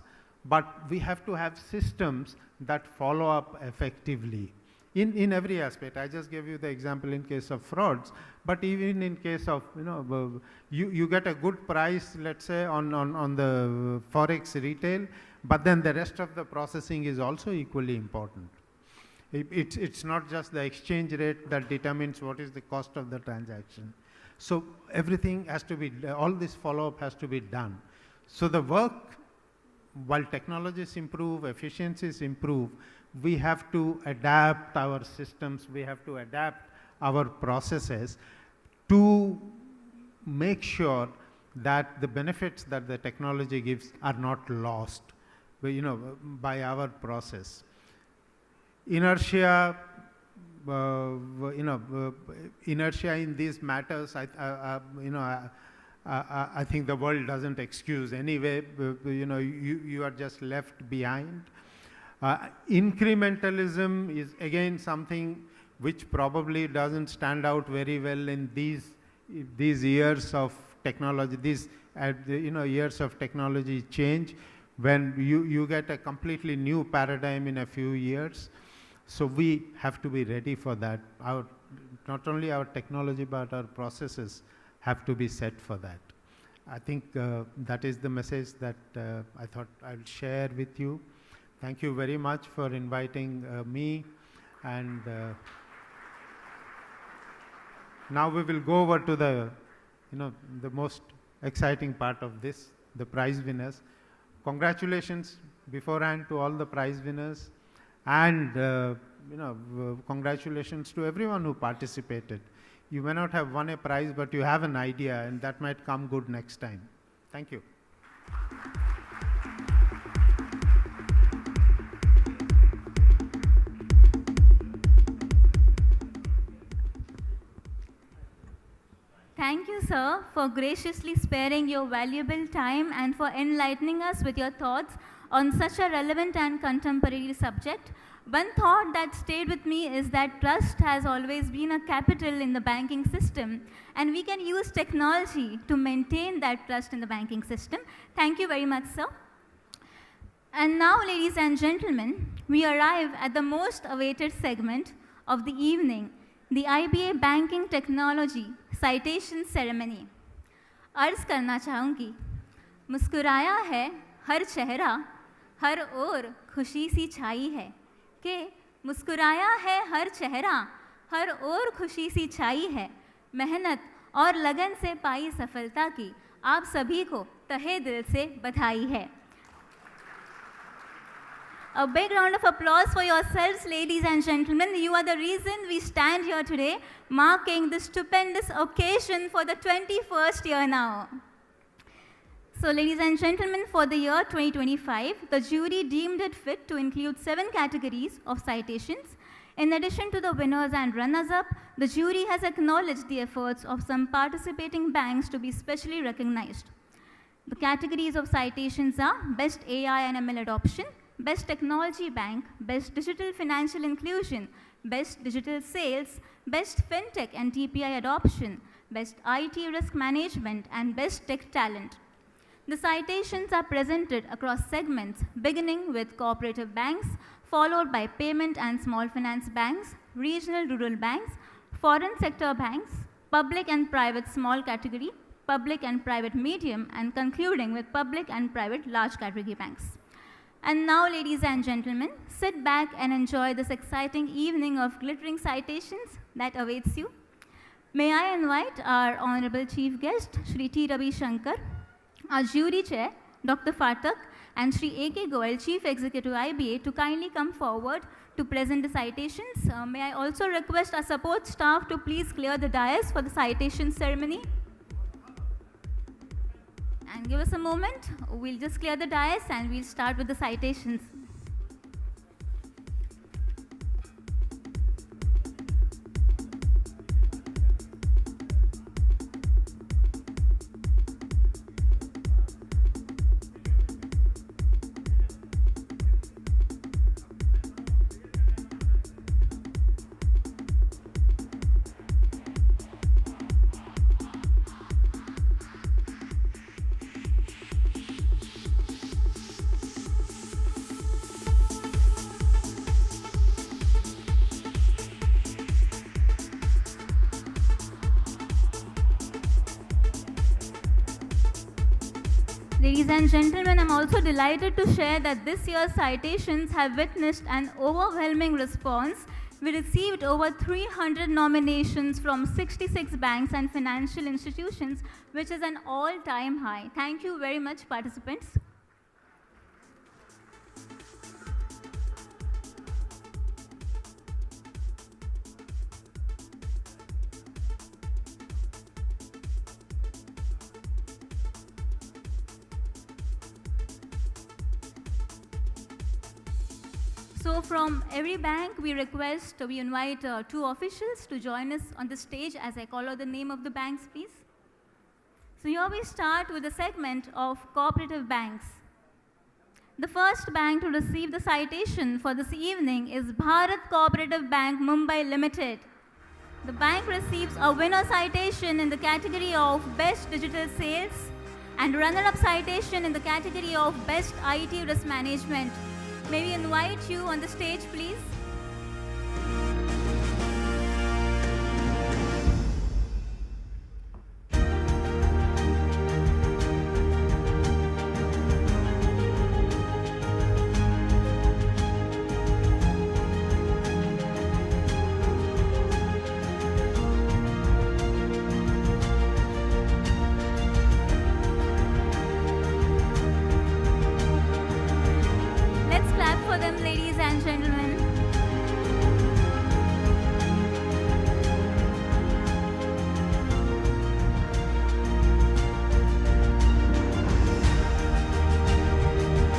but we have to have systems that follow up effectively in every aspect. I just gave you the example in case of frauds, but even in case of, you get a good price, let's say, on the Forex retail, but then the rest of the processing is also equally important. It's not just the exchange rate that determines what is the cost of the transaction. So everything has to be, all this follow-up has to be done. So the work, while technologies improve, efficiencies improve, we have to adapt our systems, we have to adapt our processes to make sure that the benefits that the technology gives are not lost, by our process. Inertia, inertia in these matters, I think the world doesn't excuse anyway. You are just left behind. Incrementalism is again something which probably doesn't stand out very well in these years of technology, years of technology change, when you get a completely new paradigm in a few years. So we have to be ready for that. Not only our technology, but our processes have to be set for that. I think that is the message that I thought I'll share with you. Thank you very much for inviting me. And now we will go over to the most exciting part of this, the prize winners. Congratulations beforehand to all the prize winners, and congratulations to everyone who participated. You may not have won a prize, but you have an idea, and that might come good next time. Thank you. Thank you, sir, for graciously sparing your valuable time and for enlightening us with your thoughts on such a relevant and contemporary subject. One thought that stayed with me is that trust has always been a capital in the banking system, and we can use technology to maintain that trust in the banking system. Thank you very much, sir. And now, ladies and gentlemen, we arrive at the most awaited segment of the evening, the IBA Banking Technology Citation Ceremony. अर्ज करना चाहूँगी, मुस्कुराया है हर चेहरा, हर ओर खुशी सी छाई है, कि मुस्कुराया है हर चेहरा, हर ओर खुशी सी छाई है, मेहनत और लगन से पाई सफलता की आप सभी को तहे दिल से बधाई है. A big round of applause for yourselves, ladies and gentlemen. You are the reason we stand here today, marking this stupendous occasion for the 21st year now. So, ladies and gentlemen, for the year 2025, the jury deemed it fit to include 7 categories of citations. In addition to the winners and runners-up, the jury has acknowledged the efforts of some participating banks to be specially recognized. The categories of citations are Best AI and ML Adoption, Best Technology Bank, Best Digital Financial Inclusion, Best Digital Sales, Best FinTech and TPI Adoption, Best IT Risk Management, and Best Tech Talent. The citations are presented across segments, beginning with cooperative banks, followed by payment and small finance banks, regional rural banks, foreign sector banks, public and private small category, public and private medium, and concluding with public and private large category banks. And now, ladies and gentlemen, sit back and enjoy this exciting evening of glittering citations that awaits you. May I invite our Honorable Chief Guest, Shri T. Ravi Shankar, our Jury Chair, Dr. Phatak, and Shri A.K. Goel, Chief Executive IBA, to kindly come forward to present the citations. May I also request our support staff to please clear the dais for the citation ceremony. And give us a moment, we'll just clear the dais and we'll start with the citations. Ladies and gentlemen, I'm also delighted to share that this year's citations have witnessed an overwhelming response. We received over 300 nominations from 66 banks and financial institutions, which is an all-time high. Thank you very much, participants. So from every bank, we invite two officials to join us on the stage as I call out the name of the banks, please. So here we start with the segment of cooperative banks. The first bank to receive the citation for this evening is Bharat Cooperative Bank, Mumbai Limited. The bank receives a winner citation in the category of Best Digital Sales and runner-up citation in the category of Best IT Risk Management. May we invite you on the stage, please? Ladies and gentlemen.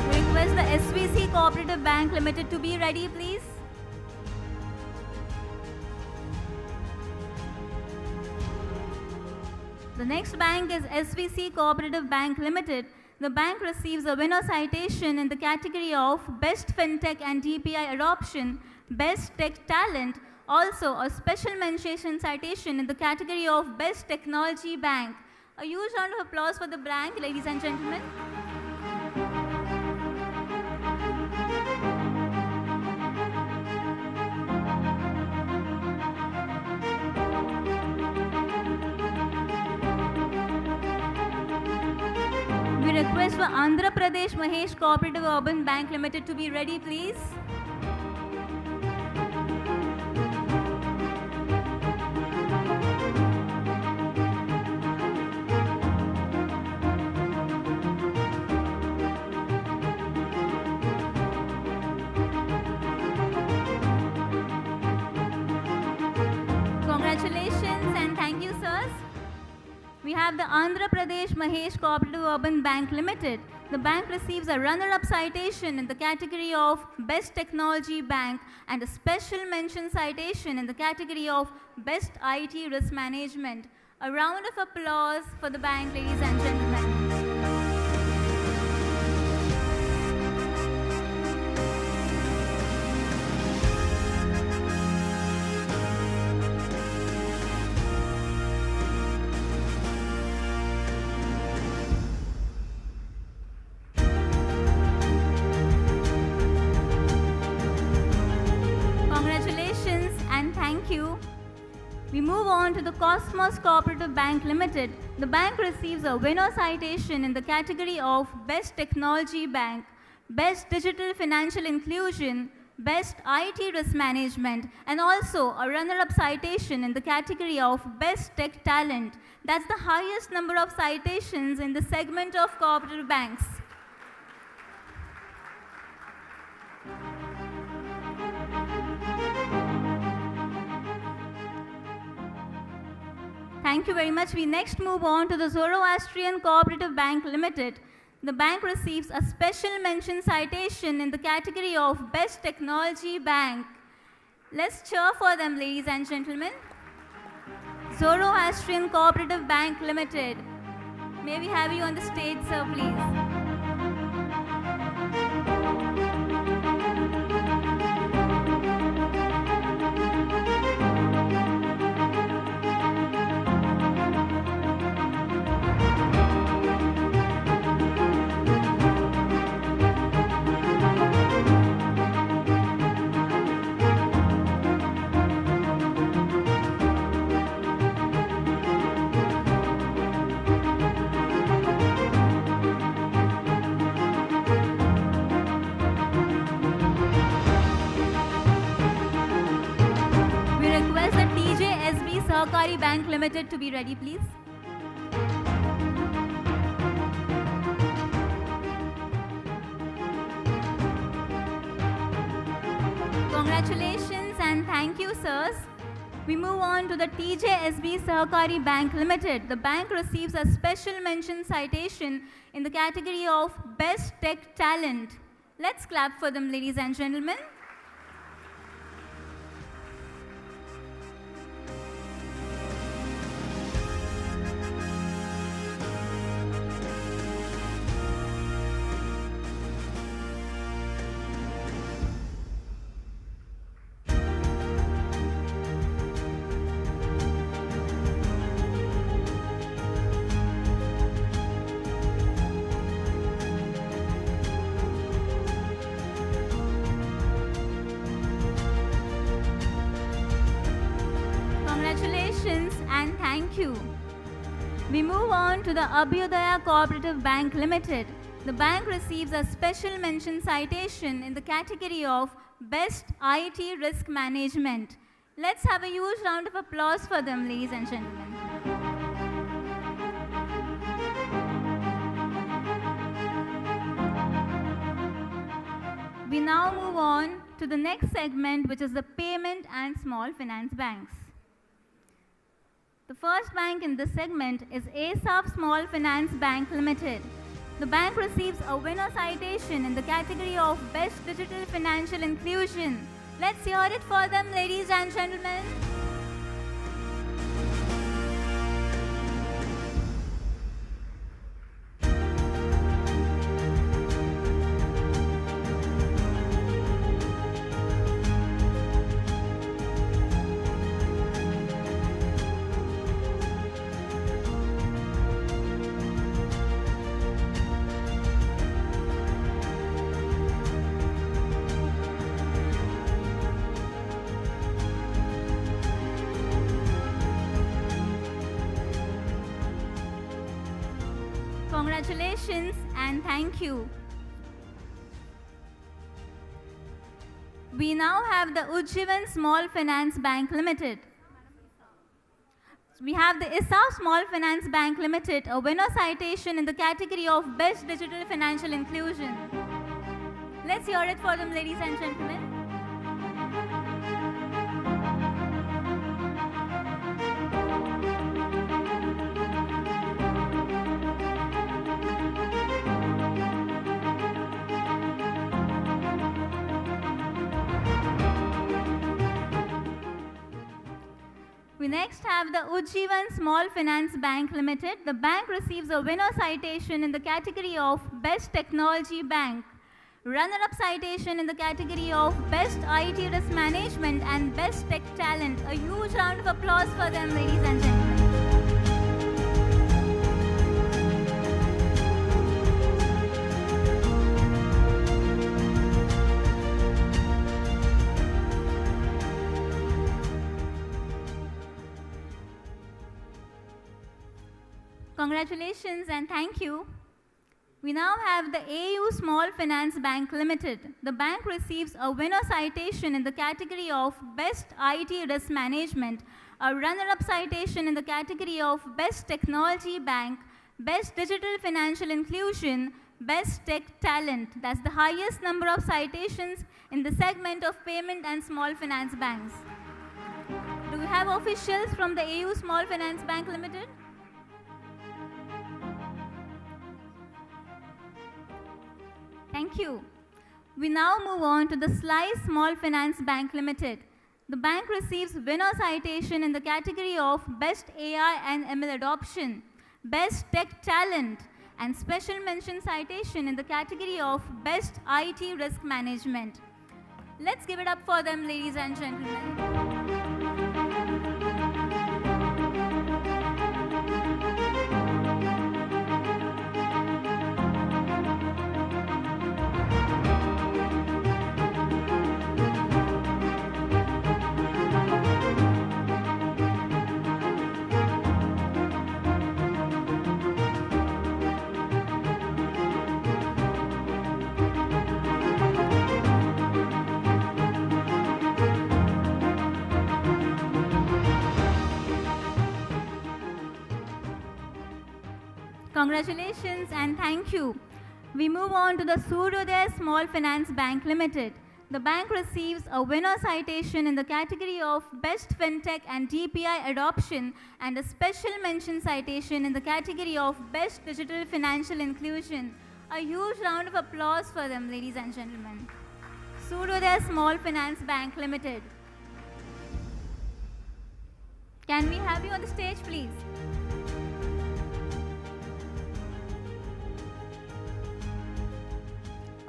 We request the SVC Cooperative Bank Limited to be ready, please. The next bank is SVC Cooperative Bank Limited. The bank receives a winner citation in the category of Best FinTech and DPI Adoption, Best Tech Talent, also a special mention citation in the category of Best Technology Bank. A huge round of applause for the bank, ladies and gentlemen. We request for Andhra Pradesh Mahesh Cooperative Urban Bank Limited to be ready, please. Congratulations and thank you, sirs. We have the Andhra Pradesh Mahesh Cooperative Urban Bank Limited. The bank receives a runner-up citation in the category of Best Technology Bank and a special mention citation in the category of Best IT Risk Management. A round of applause for the bank, ladies and gentlemen. Thank you. We move on to the Cosmos Cooperative Bank Limited. The bank receives a winner citation in the category of Best Technology Bank, Best Digital Financial Inclusion, Best IT Risk Management, and also a runner-up citation in the category of Best Tech Talent. That's the highest number of citations in the segment of cooperative banks. Thank you very much. We next move on to the Zoroastrian Cooperative Bank Limited. The bank receives a special mention citation in the category of Best Technology Bank. Let's cheer for them, ladies and gentlemen. Zoroastrian Cooperative Bank Limited. May we have you on the stage, sir, please. Sahakari Bank Limited to be ready, please. Congratulations and thank you, sirs. We move on to the TJSB Sahakari Bank Limited. The bank receives a special mention citation in the category of Best Tech Talent. Let's clap for them, ladies and gentlemen. Congratulations and thank you. We move on to the Abhyudaya Cooperative Bank Limited. The bank receives a special mention citation in the category of Best IT Risk Management. Let's have a huge round of applause for them, ladies and gentlemen. We now move on to the next segment, which is the Payment and Small Finance Banks. The first bank in this segment is ASAP Small Finance Bank Limited. The bank receives a winner citation in the category of Best Digital Financial Inclusion. Let's hear it for them, ladies and gentlemen. Congratulations and thank you. We now have the Ujjivan Small Finance Bank Limited. We have the ISAF Small Finance Bank Limited, a winner citation in the category of Best Digital Financial Inclusion. Let's hear it for them, ladies and gentlemen. We next have the Ujjivan Small Finance Bank Limited. The bank receives a winner citation in the category of Best Technology Bank, runner-up citation in the category of Best IT Risk Management and Best Tech Talent. A huge round of applause for them, ladies and gentlemen. Congratulations and thank you. We now have the AU Small Finance Bank Limited. The bank receives a winner citation in the category of Best IT Risk Management, a runner-up citation in the category of Best Technology Bank, Best Digital Financial Inclusion, Best Tech Talent. That's the highest number of citations in the segment of Payment and Small Finance Banks. Do we have officials from the AU Small Finance Bank Limited? Thank you. We now move on to the Slice Small Finance Bank Limited. The bank receives winner citation in the category of Best AI and ML Adoption, Best Tech Talent, and special mention citation in the category of Best IT Risk Management. Let's give it up for them, ladies and gentlemen. Congratulations and thank you. We move on to the Suryodaya Small Finance Bank Limited. The bank receives a winner citation in the category of Best FinTech and DPI Adoption and a special mention citation in the category of Best Digital Financial Inclusion. A huge round of applause for them, ladies and gentlemen. Suryodaya Small Finance Bank Limited. Can we have you on the stage, please?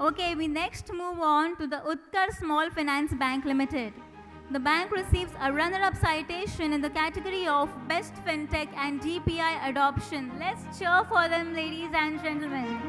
Okay, we next move on to the Utkar Small Finance Bank Limited. The bank receives a runner-up citation in the category of Best FinTech and DPI Adoption. Let's cheer for them, ladies and gentlemen.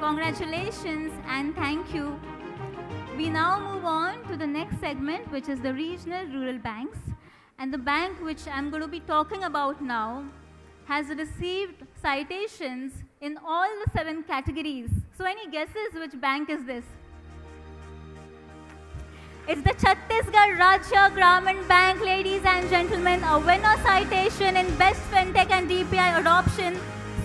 Congratulations and thank you. We now move on to the next segment, which is the regional rural banks. And the bank which I'm going to be talking about now has received citations in all the 7 categories. So any guesses which bank is this? It's the Chhattisgarh Rajya Gramin Bank, ladies and gentlemen, a winner citation in Best FinTech and DPI Adoption,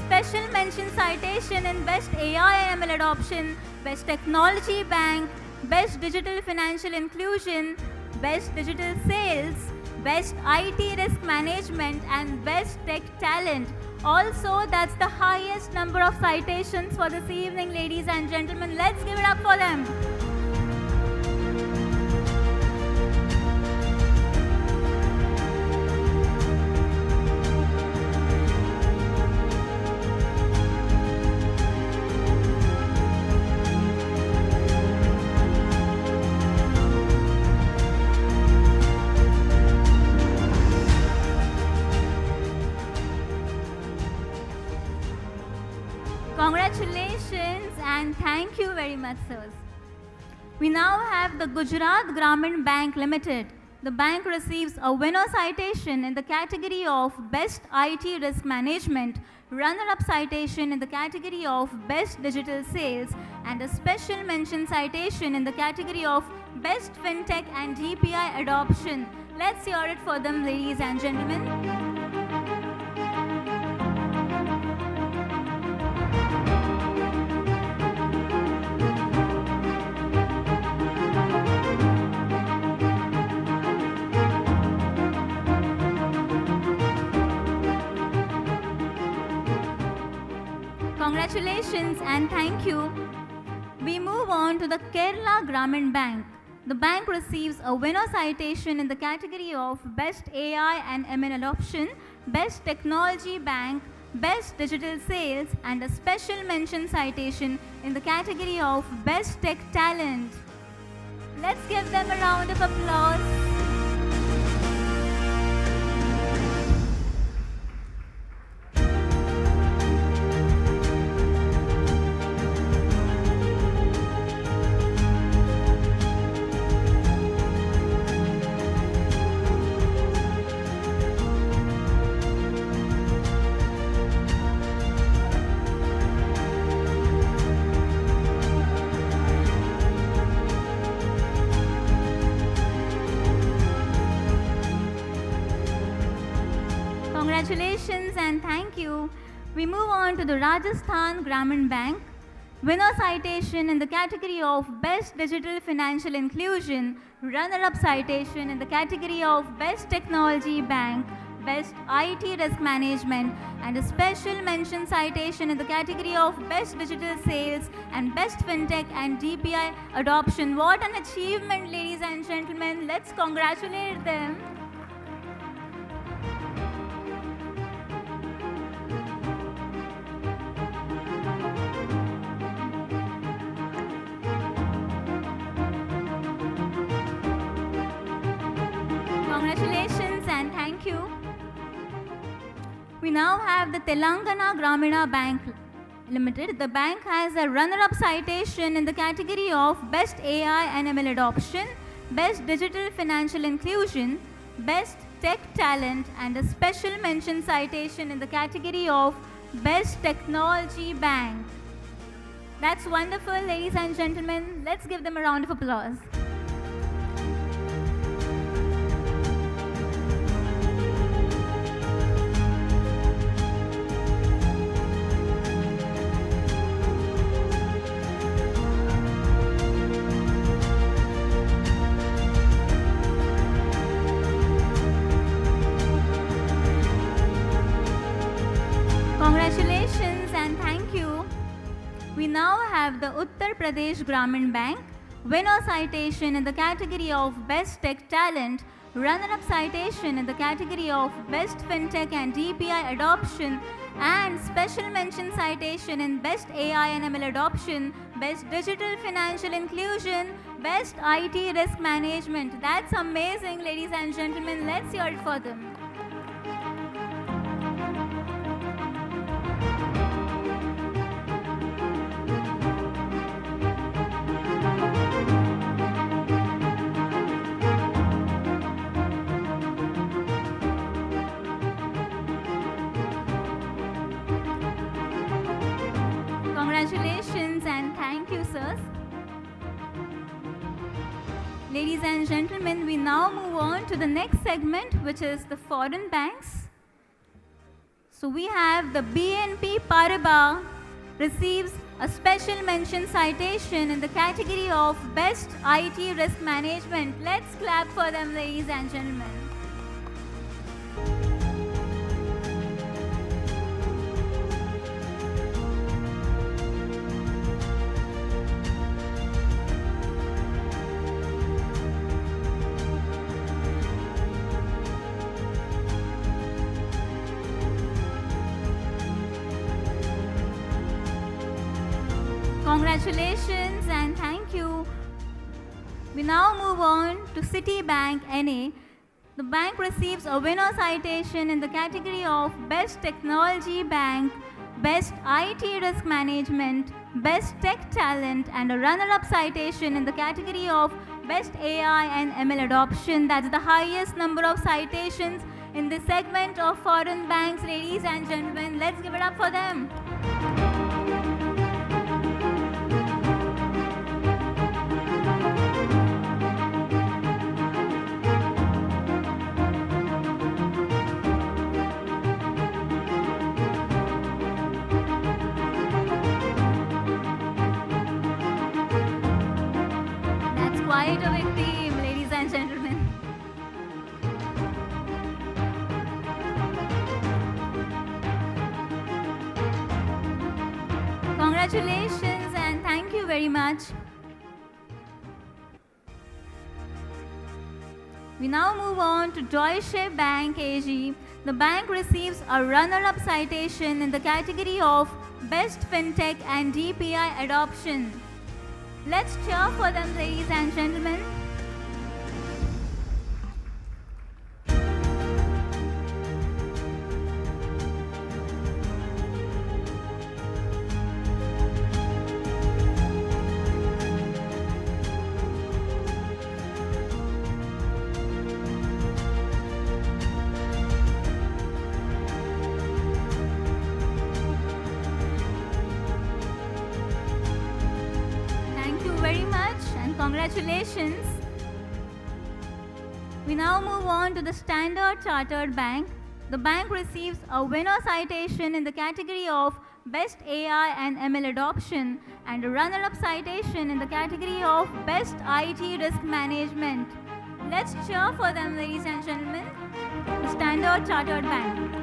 special mention citation in Best AI and ML Adoption, Best Technology Bank, Best Digital Financial Inclusion, Best Digital Sales, Best IT Risk Management and Best Tech Talent. Also, that's the highest number of citations for this evening, ladies and gentlemen. Let's give it up for them. Congratulations and thank you very much, sirs. We now have the Gujarat Gramin Bank Limited. The bank receives a winner citation in the category of Best IT Risk Management, runner-up citation in the category of Best Digital Sales, and a special mention citation in the category of Best FinTech and DPI Adoption. Let's hear it for them, ladies and gentlemen. Congratulations and thank you. We move on to the Kerala Gramin Bank. The bank receives a winner citation in the category of Best AI and ML Adoption, Best Technology Bank, Best Digital Sales, and a special mention citation in the category of Best Tech Talent. Let's give them a round of applause. Congratulations and thank you. We move on to the Rajasthan Gramin Bank. Winner citation in the category of Best Digital Financial Inclusion, runner-up citation in the category of Best Technology Bank, Best IT Risk Management, and a special mention citation in the category of Best Digital Sales and Best FinTech and DPI Adoption. What an achievement, ladies and gentlemen. Let's congratulate them. Congratulations and thank you. We now have the Telangana Gramina Bank Limited. The bank has a runner-up citation in the category of Best AI and ML Adoption, Best Digital Financial Inclusion, Best Tech Talent, and a special mention citation in the category of Best Technology Bank. That's wonderful, ladies and gentlemen. Let's give them a round of applause. Congratulations and thank you. We now have the Uttar Pradesh Gramin Bank winner citation in the category of Best Tech Talent, runner-up citation in the category of Best FinTech and DPI Adoption, and special mention citation in Best AI and ML Adoption, Best Digital Financial Inclusion, Best IT Risk Management. That's amazing, ladies and gentlemen. Let's hear it for them. Congratulations and thank you, sirs. Ladies and gentlemen, we now move on to the next segment, which is the foreign banks. So we have the BNP Paribas receives a special mention citation in the category of Best IT Risk Management. Let's clap for them, ladies and gentlemen. Congratulations and thank you. We now move on to Citibank NA. The bank receives a winner citation in the category of Best Technology Bank, Best IT Risk Management, Best Tech Talent, and a runner-up citation in the category of Best AI and ML Adoption. That's the highest number of citations in this segment of foreign banks, ladies and gentlemen. Let's give it up for them. Quite a big team, ladies and gentlemen. Congratulations and thank you very much. We now move on to Deutsche Bank AG. The bank receives a runner-up citation in the category of Best FinTech and DPI Adoption. Let's cheer for them, ladies and gentlemen. Congratulations. We now move on to the Standard Chartered Bank. The bank receives a winner citation in the category of Best AI and ML Adoption and a runner-up citation in the category of Best IT Risk Management. Let's cheer for them, ladies and gentlemen. The Standard Chartered Bank.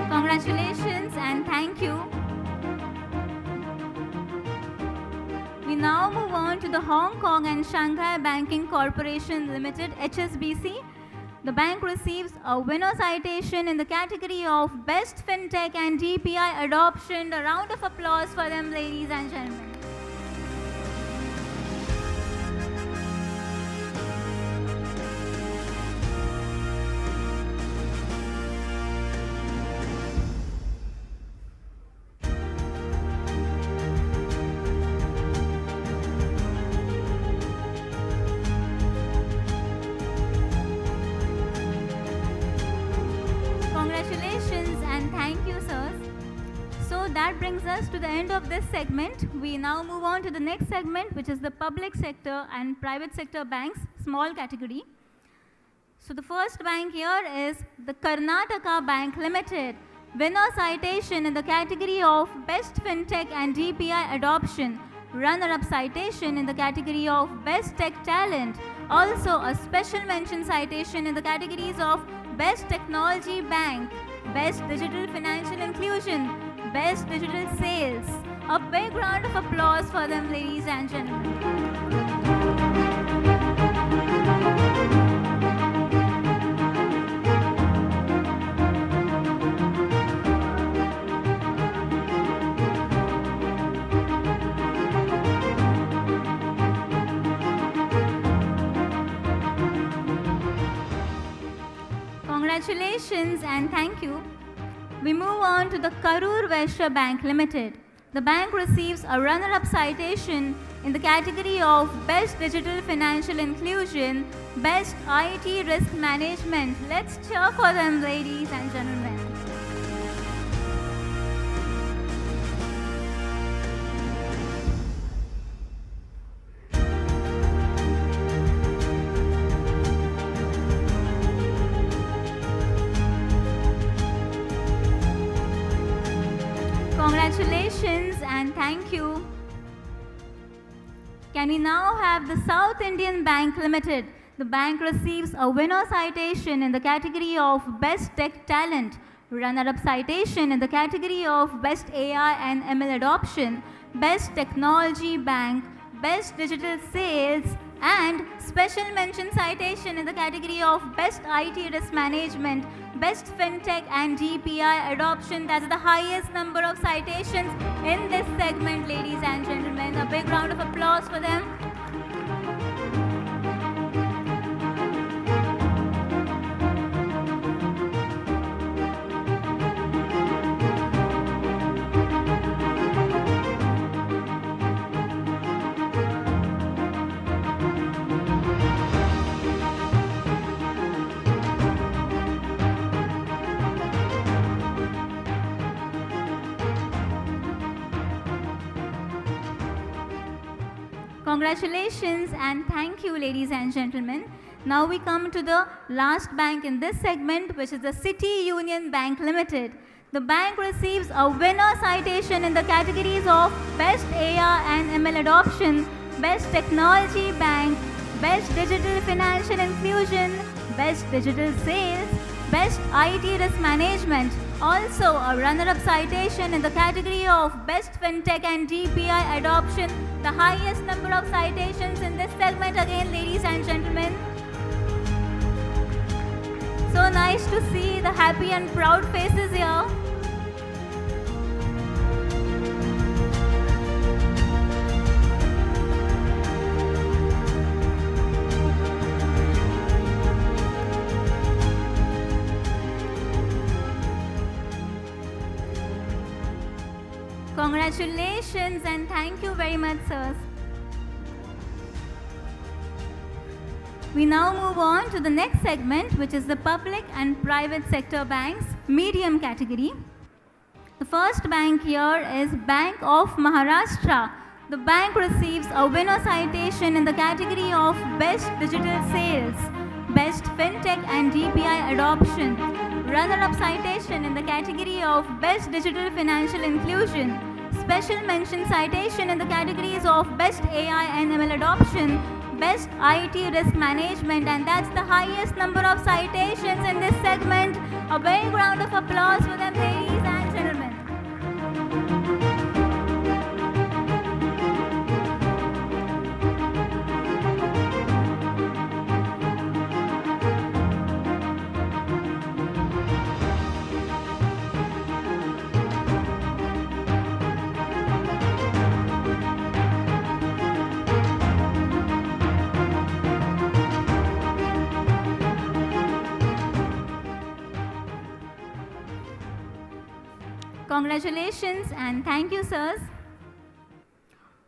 Congratulations and thank you. We now move on to the Hong Kong and Shanghai Banking Corporation Limited, HSBC. The bank receives a winner citation in the category of Best FinTech and DPI Adoption. A round of applause for them, ladies and gentlemen. Congratulations and thank you, sirs. So that brings us to the end of this segment. We now move on to the next segment, which is the public sector and private sector banks, small category. So the first bank here is the Karnataka Bank Limited, winner citation in the category of Best FinTech and DPI Adoption, runner-up citation in the category of Best Tech Talent, also a special mention citation in the categories of Best Technology Bank, Best Digital Financial Inclusion, Best Digital Sales. A big round of applause for them, ladies and gentlemen. Congratulations and thank you. We move on to the Karur Vaishya Bank Limited. The bank receives a runner-up citation in the category of Best Digital Financial Inclusion, Best IT Risk Management. Let's cheer for them, ladies and gentlemen. Congratulations and thank you. Can we now have the South Indian Bank Limited? The bank receives a winner citation in the category of Best Tech Talent, runner-up citation in the category of Best AI and ML Adoption, Best Technology Bank, Best Digital Sales, and special mention citation in the category of Best IT Risk Management, Best FinTech and DPI Adoption. That's the highest number of citations in this segment, ladies and gentlemen. A big round of applause for them. Congratulations and thank you, ladies and gentlemen. Now we come to the last bank in this segment, which is the City Union Bank Limited. The bank receives a winner citation in the categories of Best AI and ML Adoption, Best Technology Bank, Best Digital Financial Inclusion, Best Digital Sales, Best IT Risk Management. Also a runner-up citation in the category of Best FinTech and DPI Adoption. The highest number of citations in this segment again, ladies and gentlemen. So nice to see the happy and proud faces here. Congratulations and thank you very much, sirs. We now move on to the next segment, which is the public and private sector banks, medium category. The first bank here is Bank of Maharashtra. The bank receives a winner citation in the category of Best Digital Sales, Best FinTech and DPI Adoption, runner-up citation in the category of Best Digital Financial Inclusion, special mention citation in the categories of Best AI and ML Adoption, Best IT Risk Management, and that's the highest number of citations in this segment. A big round of applause for them, ladies and gentlemen. Congratulations and thank you, sirs.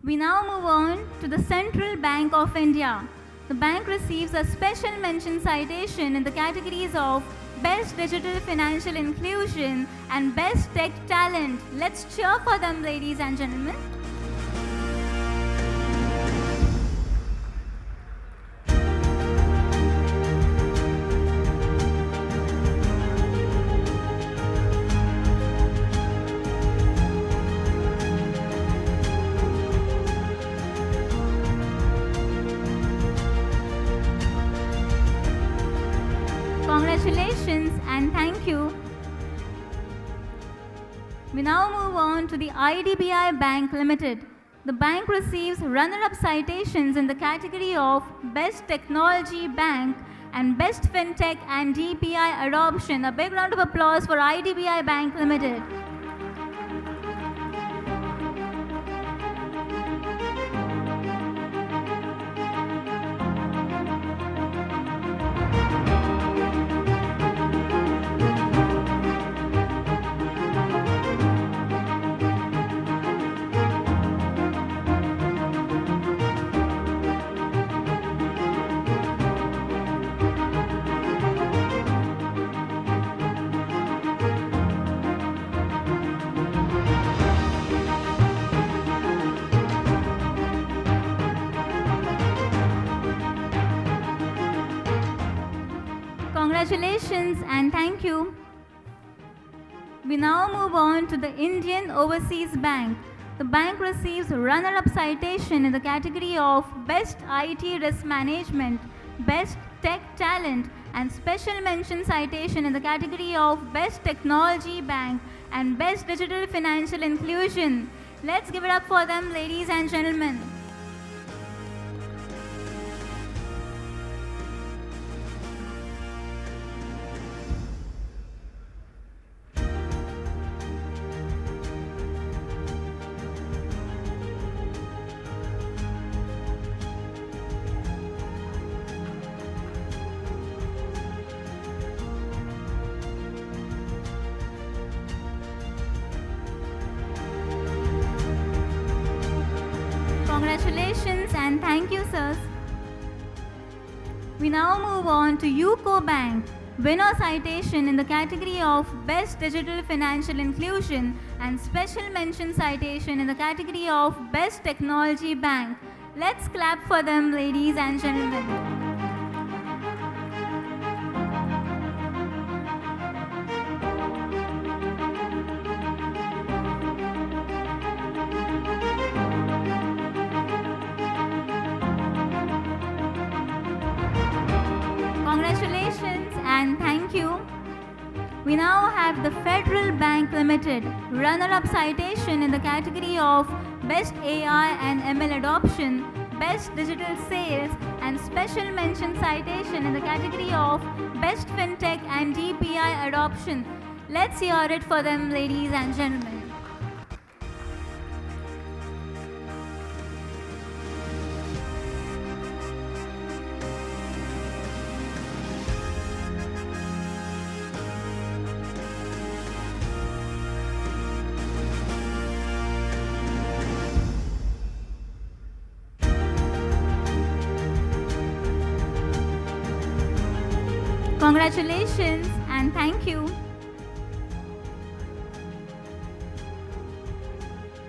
We now move on to the Central Bank of India. The bank receives a special mention citation in the categories of Best Digital Financial Inclusion, and Best Tech Talent. Let's cheer for them, ladies and gentlemen. Congratulations and thank you. We now move on to the IDBI Bank Limited. The bank receives runner-up citations in the category of Best Technology Bank and Best FinTech and DPI Adoption. A big round of applause for IDBI Bank Limited. Congratulations and thank you. We now move on to the Indian Overseas Bank. The bank receives runner-up citation in the category of Best IT Risk Management, Best Tech Talent, and Special Mention citation in the category of Best Technology Bank and Best Digital Financial Inclusion. Let's give it up for them, ladies and gentlemen. Congratulations and thank you, sirs. We now move on to UCO Bank. Winner citation in the category of Best Digital Financial Inclusion and Special Mention citation in the category of Best Technology Bank. Let's clap for them, ladies and gentlemen. Congratulations and thank you. We now have the Federal Bank Limited, runner-up citation in the category of Best AI and ML Adoption, Best Digital Sales, and Special Mention citation in the category of Best FinTech and DPI Adoption. Let's hear it for them, ladies and gentlemen. Congratulations and thank you.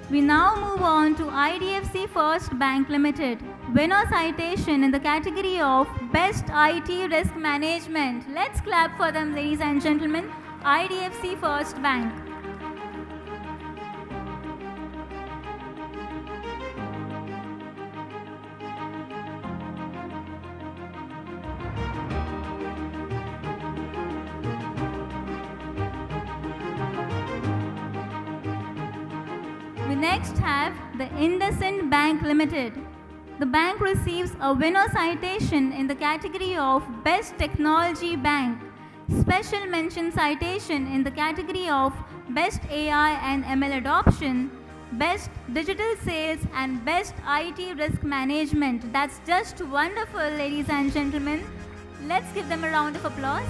We now move on to IDFC First Bank Limited. Winner citation in the category of Best IT Risk Management. Let's clap for them, ladies and gentlemen. IDFC First Bank. We next have the IndusInd Bank Limited. The bank receives a winner citation in the category of Best Technology Bank, Special Mention citation in the category of Best AI and ML Adoption, Best Digital Sales, and Best IT Risk Management. That's just wonderful, ladies and gentlemen. Let's give them a round of applause.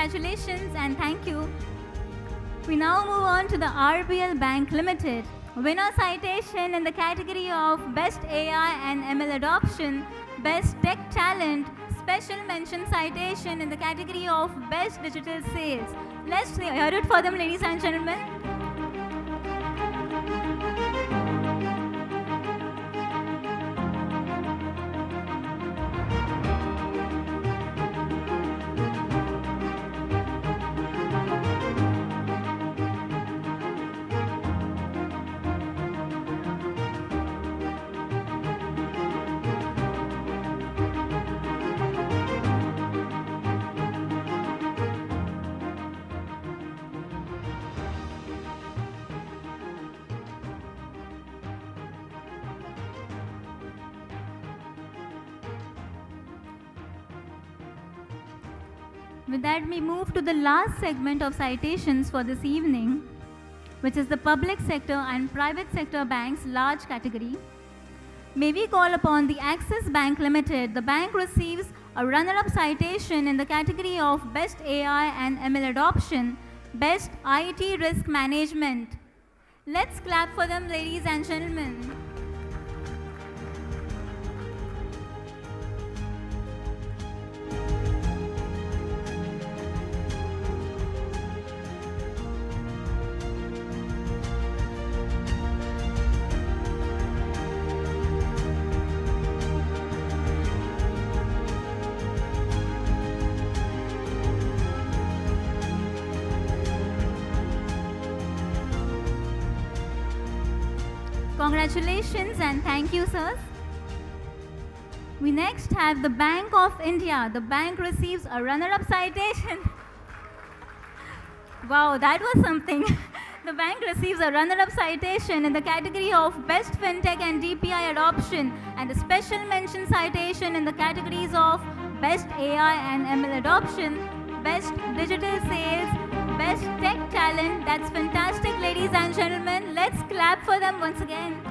Congratulations and thank you. We now move on to the RBL Bank Limited. Winner citation in the category of Best AI and ML Adoption, Best Tech Talent, Special Mention citation in the category of Best Digital Sales. Let's hear it for them, ladies and gentlemen. With that, we move to the last segment of citations for this evening, which is the public sector and private sector banks large category. May we call upon the Axis Bank Limited. The bank receives a runner-up citation in the category of Best AI and ML Adoption, Best IT Risk Management. Let's clap for them, ladies and gentlemen. Congratulations and thank you, sirs. We next have the Bank of India. The bank receives a runner-up citation. Wow, that was something. The bank receives a runner-up citation in the category of Best FinTech and DPI Adoption and a special mention citation in the categories of Best AI and ML Adoption, Best Digital Sales, Best Tech Talent. That's fantastic, ladies and gentlemen. Let's clap for them once again.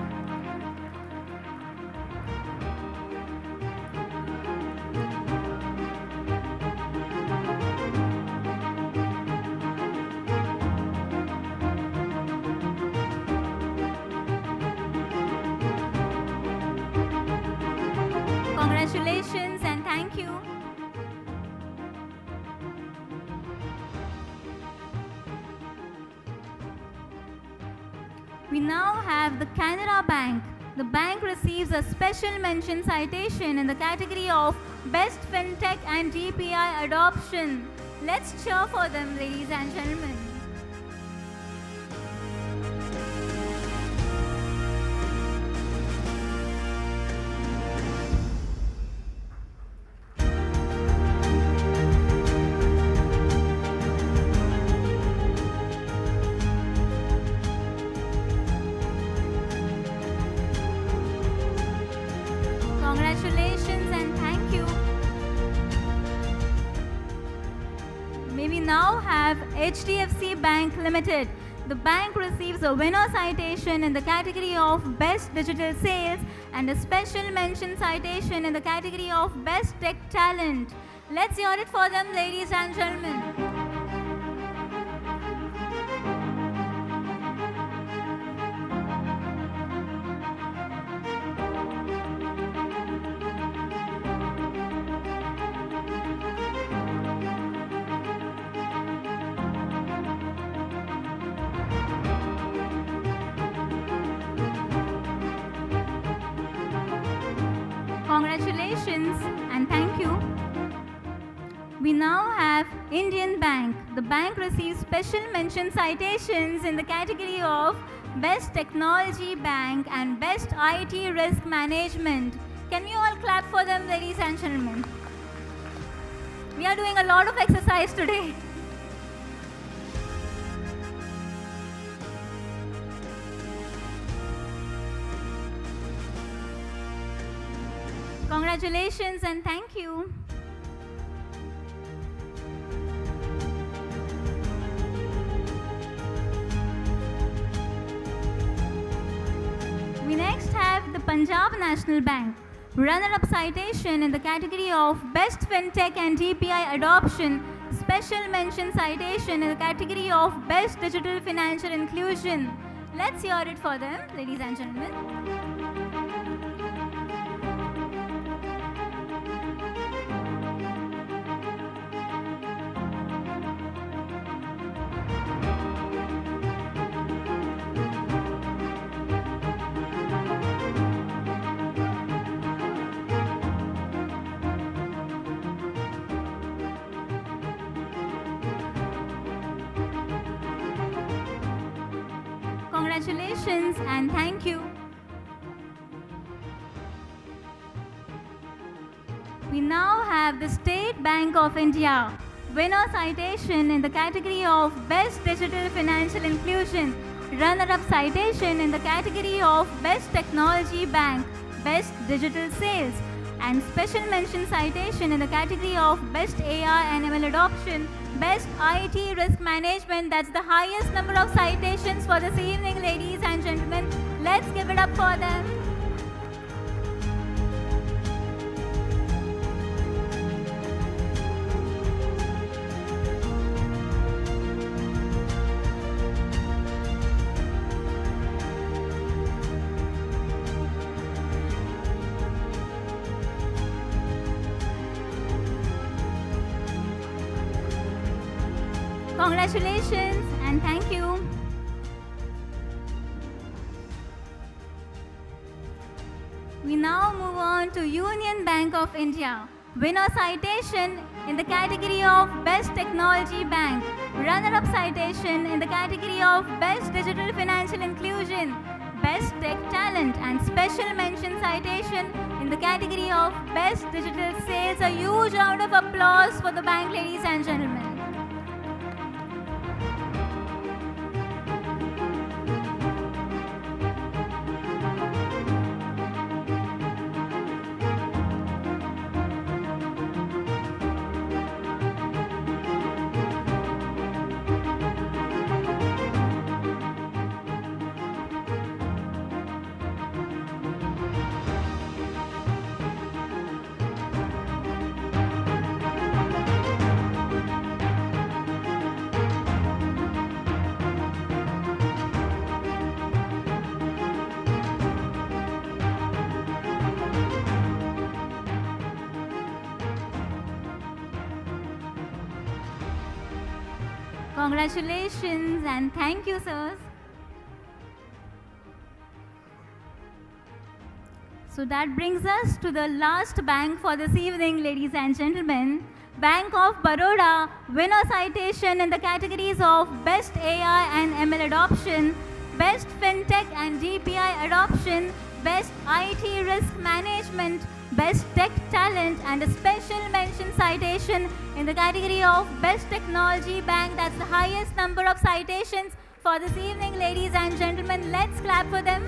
Congratulations and thank you. We now have the Canara Bank. The bank receives a special mention citation in the category of Best FinTech and DPI Adoption. Let's cheer for them, ladies and gentlemen. Congratulations and thank you. May we now have HDFC Bank Limited. The bank receives a winner citation in the category of Best Digital Sales and a special mention citation in the category of Best Tech Talent. Let's hear it for them, ladies and gentlemen. Congratulations and thank you. We now have Indian Bank. The bank receives special mention citations in the category of Best Technology Bank and Best IT Risk Management. Can we all clap for them, ladies and gentlemen? We are doing a lot of exercise today. Congratulations and thank you. We next have the Punjab National Bank. Runner-up citation in the category of Best FinTech and DPI Adoption, Special mention citation in the category of Best Digital Financial Inclusion. Let's hear it for them, ladies and gentlemen. Congratulations and thank you. We now have the State Bank of India winner citation in the category of Best Digital Financial Inclusion, runner-up citation in the category of Best Technology Bank, Best Digital Sales, and special mention citation in the category of Best AI and ML Adoption, Best IT Risk Management. That's the highest number of citations for this evening, ladies and gentlemen. Let's give it up for them. Congratulations and thank you. We now move on to Union Bank of India. Winner citation in the category of Best Technology Bank. Runner-up citation in the category of Best Digital Financial Inclusion, Best Tech Talent, and special mention citation in the category of Best Digital Sales. A huge round of applause for the bank, ladies and gentlemen. Congratulations and thank you, sirs. So that brings us to the last bank for this evening, ladies and gentlemen. Bank of Baroda, winner citation in the categories of Best AI and ML Adoption, Best FinTech and DPI Adoption, Best IT Risk Management, Best Tech Talent, and a special mention citation in the category of Best Technology Bank. That's the highest number of citations for this evening, ladies and gentlemen. Let's clap for them.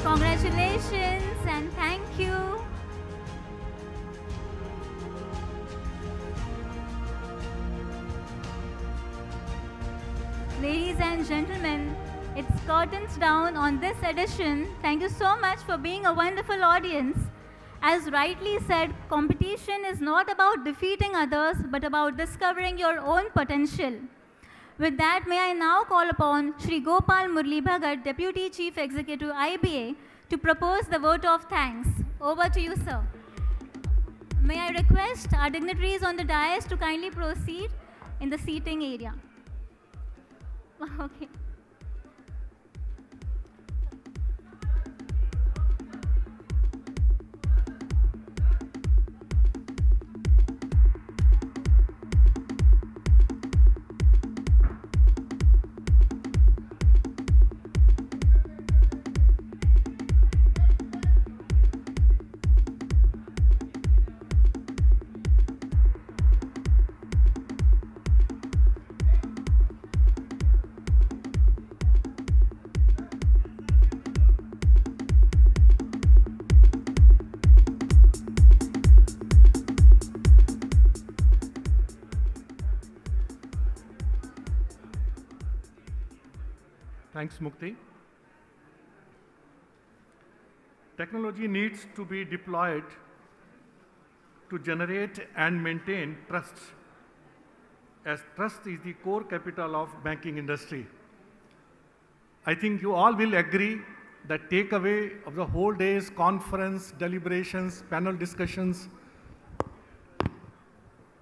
Congratulations and thank you. Ladies and gentlemen, it's curtains down on this edition. Thank you so much for being a wonderful audience. As rightly said, competition is not about defeating others, but about discovering your own potential. With that, may I now call upon Shri Gopal Murli Bhagat, Deputy Chief Executive IBA, to propose the vote of thanks. Over to you, sir. May I request our dignitaries on the dais to kindly proceed in the seating area. Okay. Thanks, Mukti. Technology needs to be deployed to generate and maintain trust, as trust is the core capital of banking industry. I think you all will agree that takeaway of the whole day's conference, deliberations, panel discussions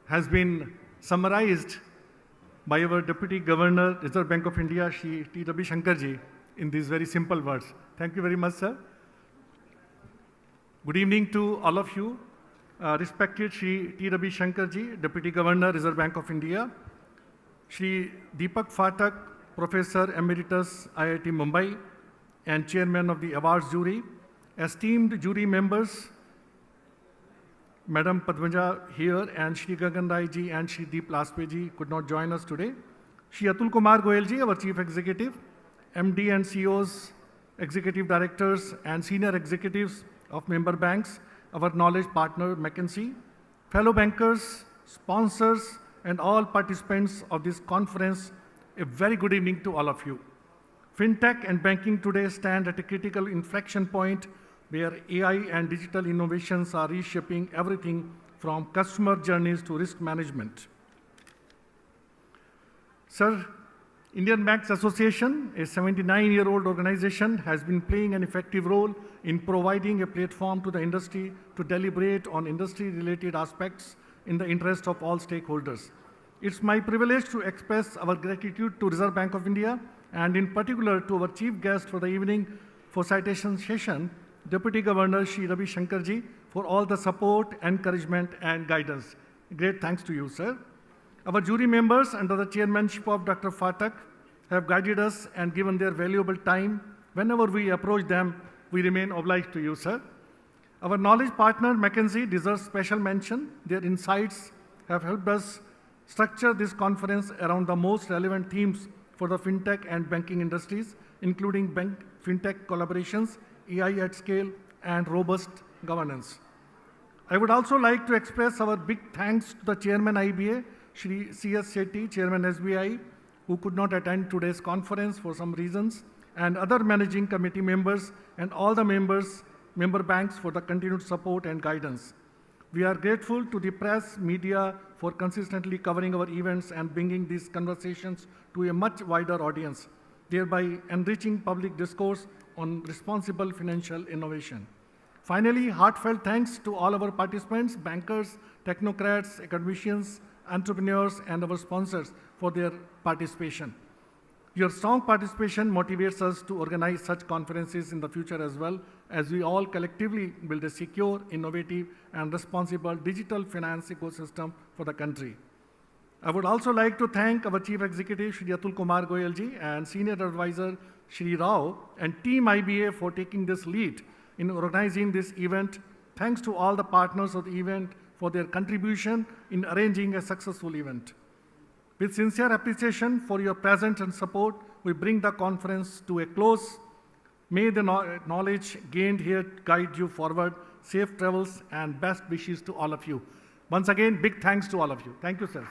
has been summarized by our Deputy Governor, Reserve Bank of India, Shri T. Ravi Shankarji, in these very simple words. Thank you very much, sir. Good evening to all of you. Respected Shri T. Ravi Shankarji, Deputy Governor, Reserve Bank of India, Shri Deepak Phatak, Professor Emeritus, IIT Mumbai, and Chairman of the Awards Jury, esteemed jury members, Madam Padmaja here, and Shri Gagan Rai ji and Shri Deep Laspe ji could not join us today. Shri Atul Kumar Goyal ji, our Chief Executive, MD and CEOs, Executive Directors, and Senior Executives of member banks, our knowledge partner McKinsey, fellow bankers, sponsors, and all participants of this conference, a very good evening to all of you. Fintech and banking today stand at a critical inflection point where AI and digital innovations are reshaping everything from customer journeys to risk management. Sir, Indian Banks Association, a 79-year-old organization, has been playing an effective role in providing a platform to the industry to deliberate on industry-related aspects in the interest of all stakeholders. It's my privilege to express our gratitude to Reserve Bank of India and in particular to our chief guest for the evening for citation session, Deputy Governor Shri Ravi Shankarji, for all the support, encouragement, and guidance. Great thanks to you, sir. Our jury members, under the chairmanship of Dr. Phatak, have guided us and given their valuable time. Whenever we approach them, we remain obliged to you, sir. Our knowledge partner, McKinsey, deserves special mention. Their insights have helped us structure this conference around the most relevant themes for the fintech and banking industries, including fintech collaborations, AI at scale, and robust governance. I would also like to express our big thanks to the Chairman IBA, Shri C.S. Shetty, Chairman SBI, who could not attend today's conference for some reasons, and other managing committee members and all the member banks for the continued support and guidance. We are grateful to the press, media for consistently covering our events and bringing these conversations to a much wider audience, thereby enriching public discourse on responsible financial innovation. Finally, heartfelt thanks to all our participants, bankers, technocrats, academicians, entrepreneurs, and our sponsors for their participation. Your strong participation motivates us to organize such conferences in the future as well, as we all collectively build a secure, innovative, and responsible digital finance ecosystem for the country. I would also like to thank our Chief Executive, Shri Atul Kumar Goyal ji, and Senior Advisor, Shri Rao, and Team IBA for taking this lead in organizing this event. Thanks to all the partners of the event for their contribution in arranging a successful event. With sincere appreciation for your presence and support, we bring the conference to a close. May the knowledge gained here guide you forward. Safe travels and best wishes to all of you. Once again, big thanks to all of you. Thank you, sir.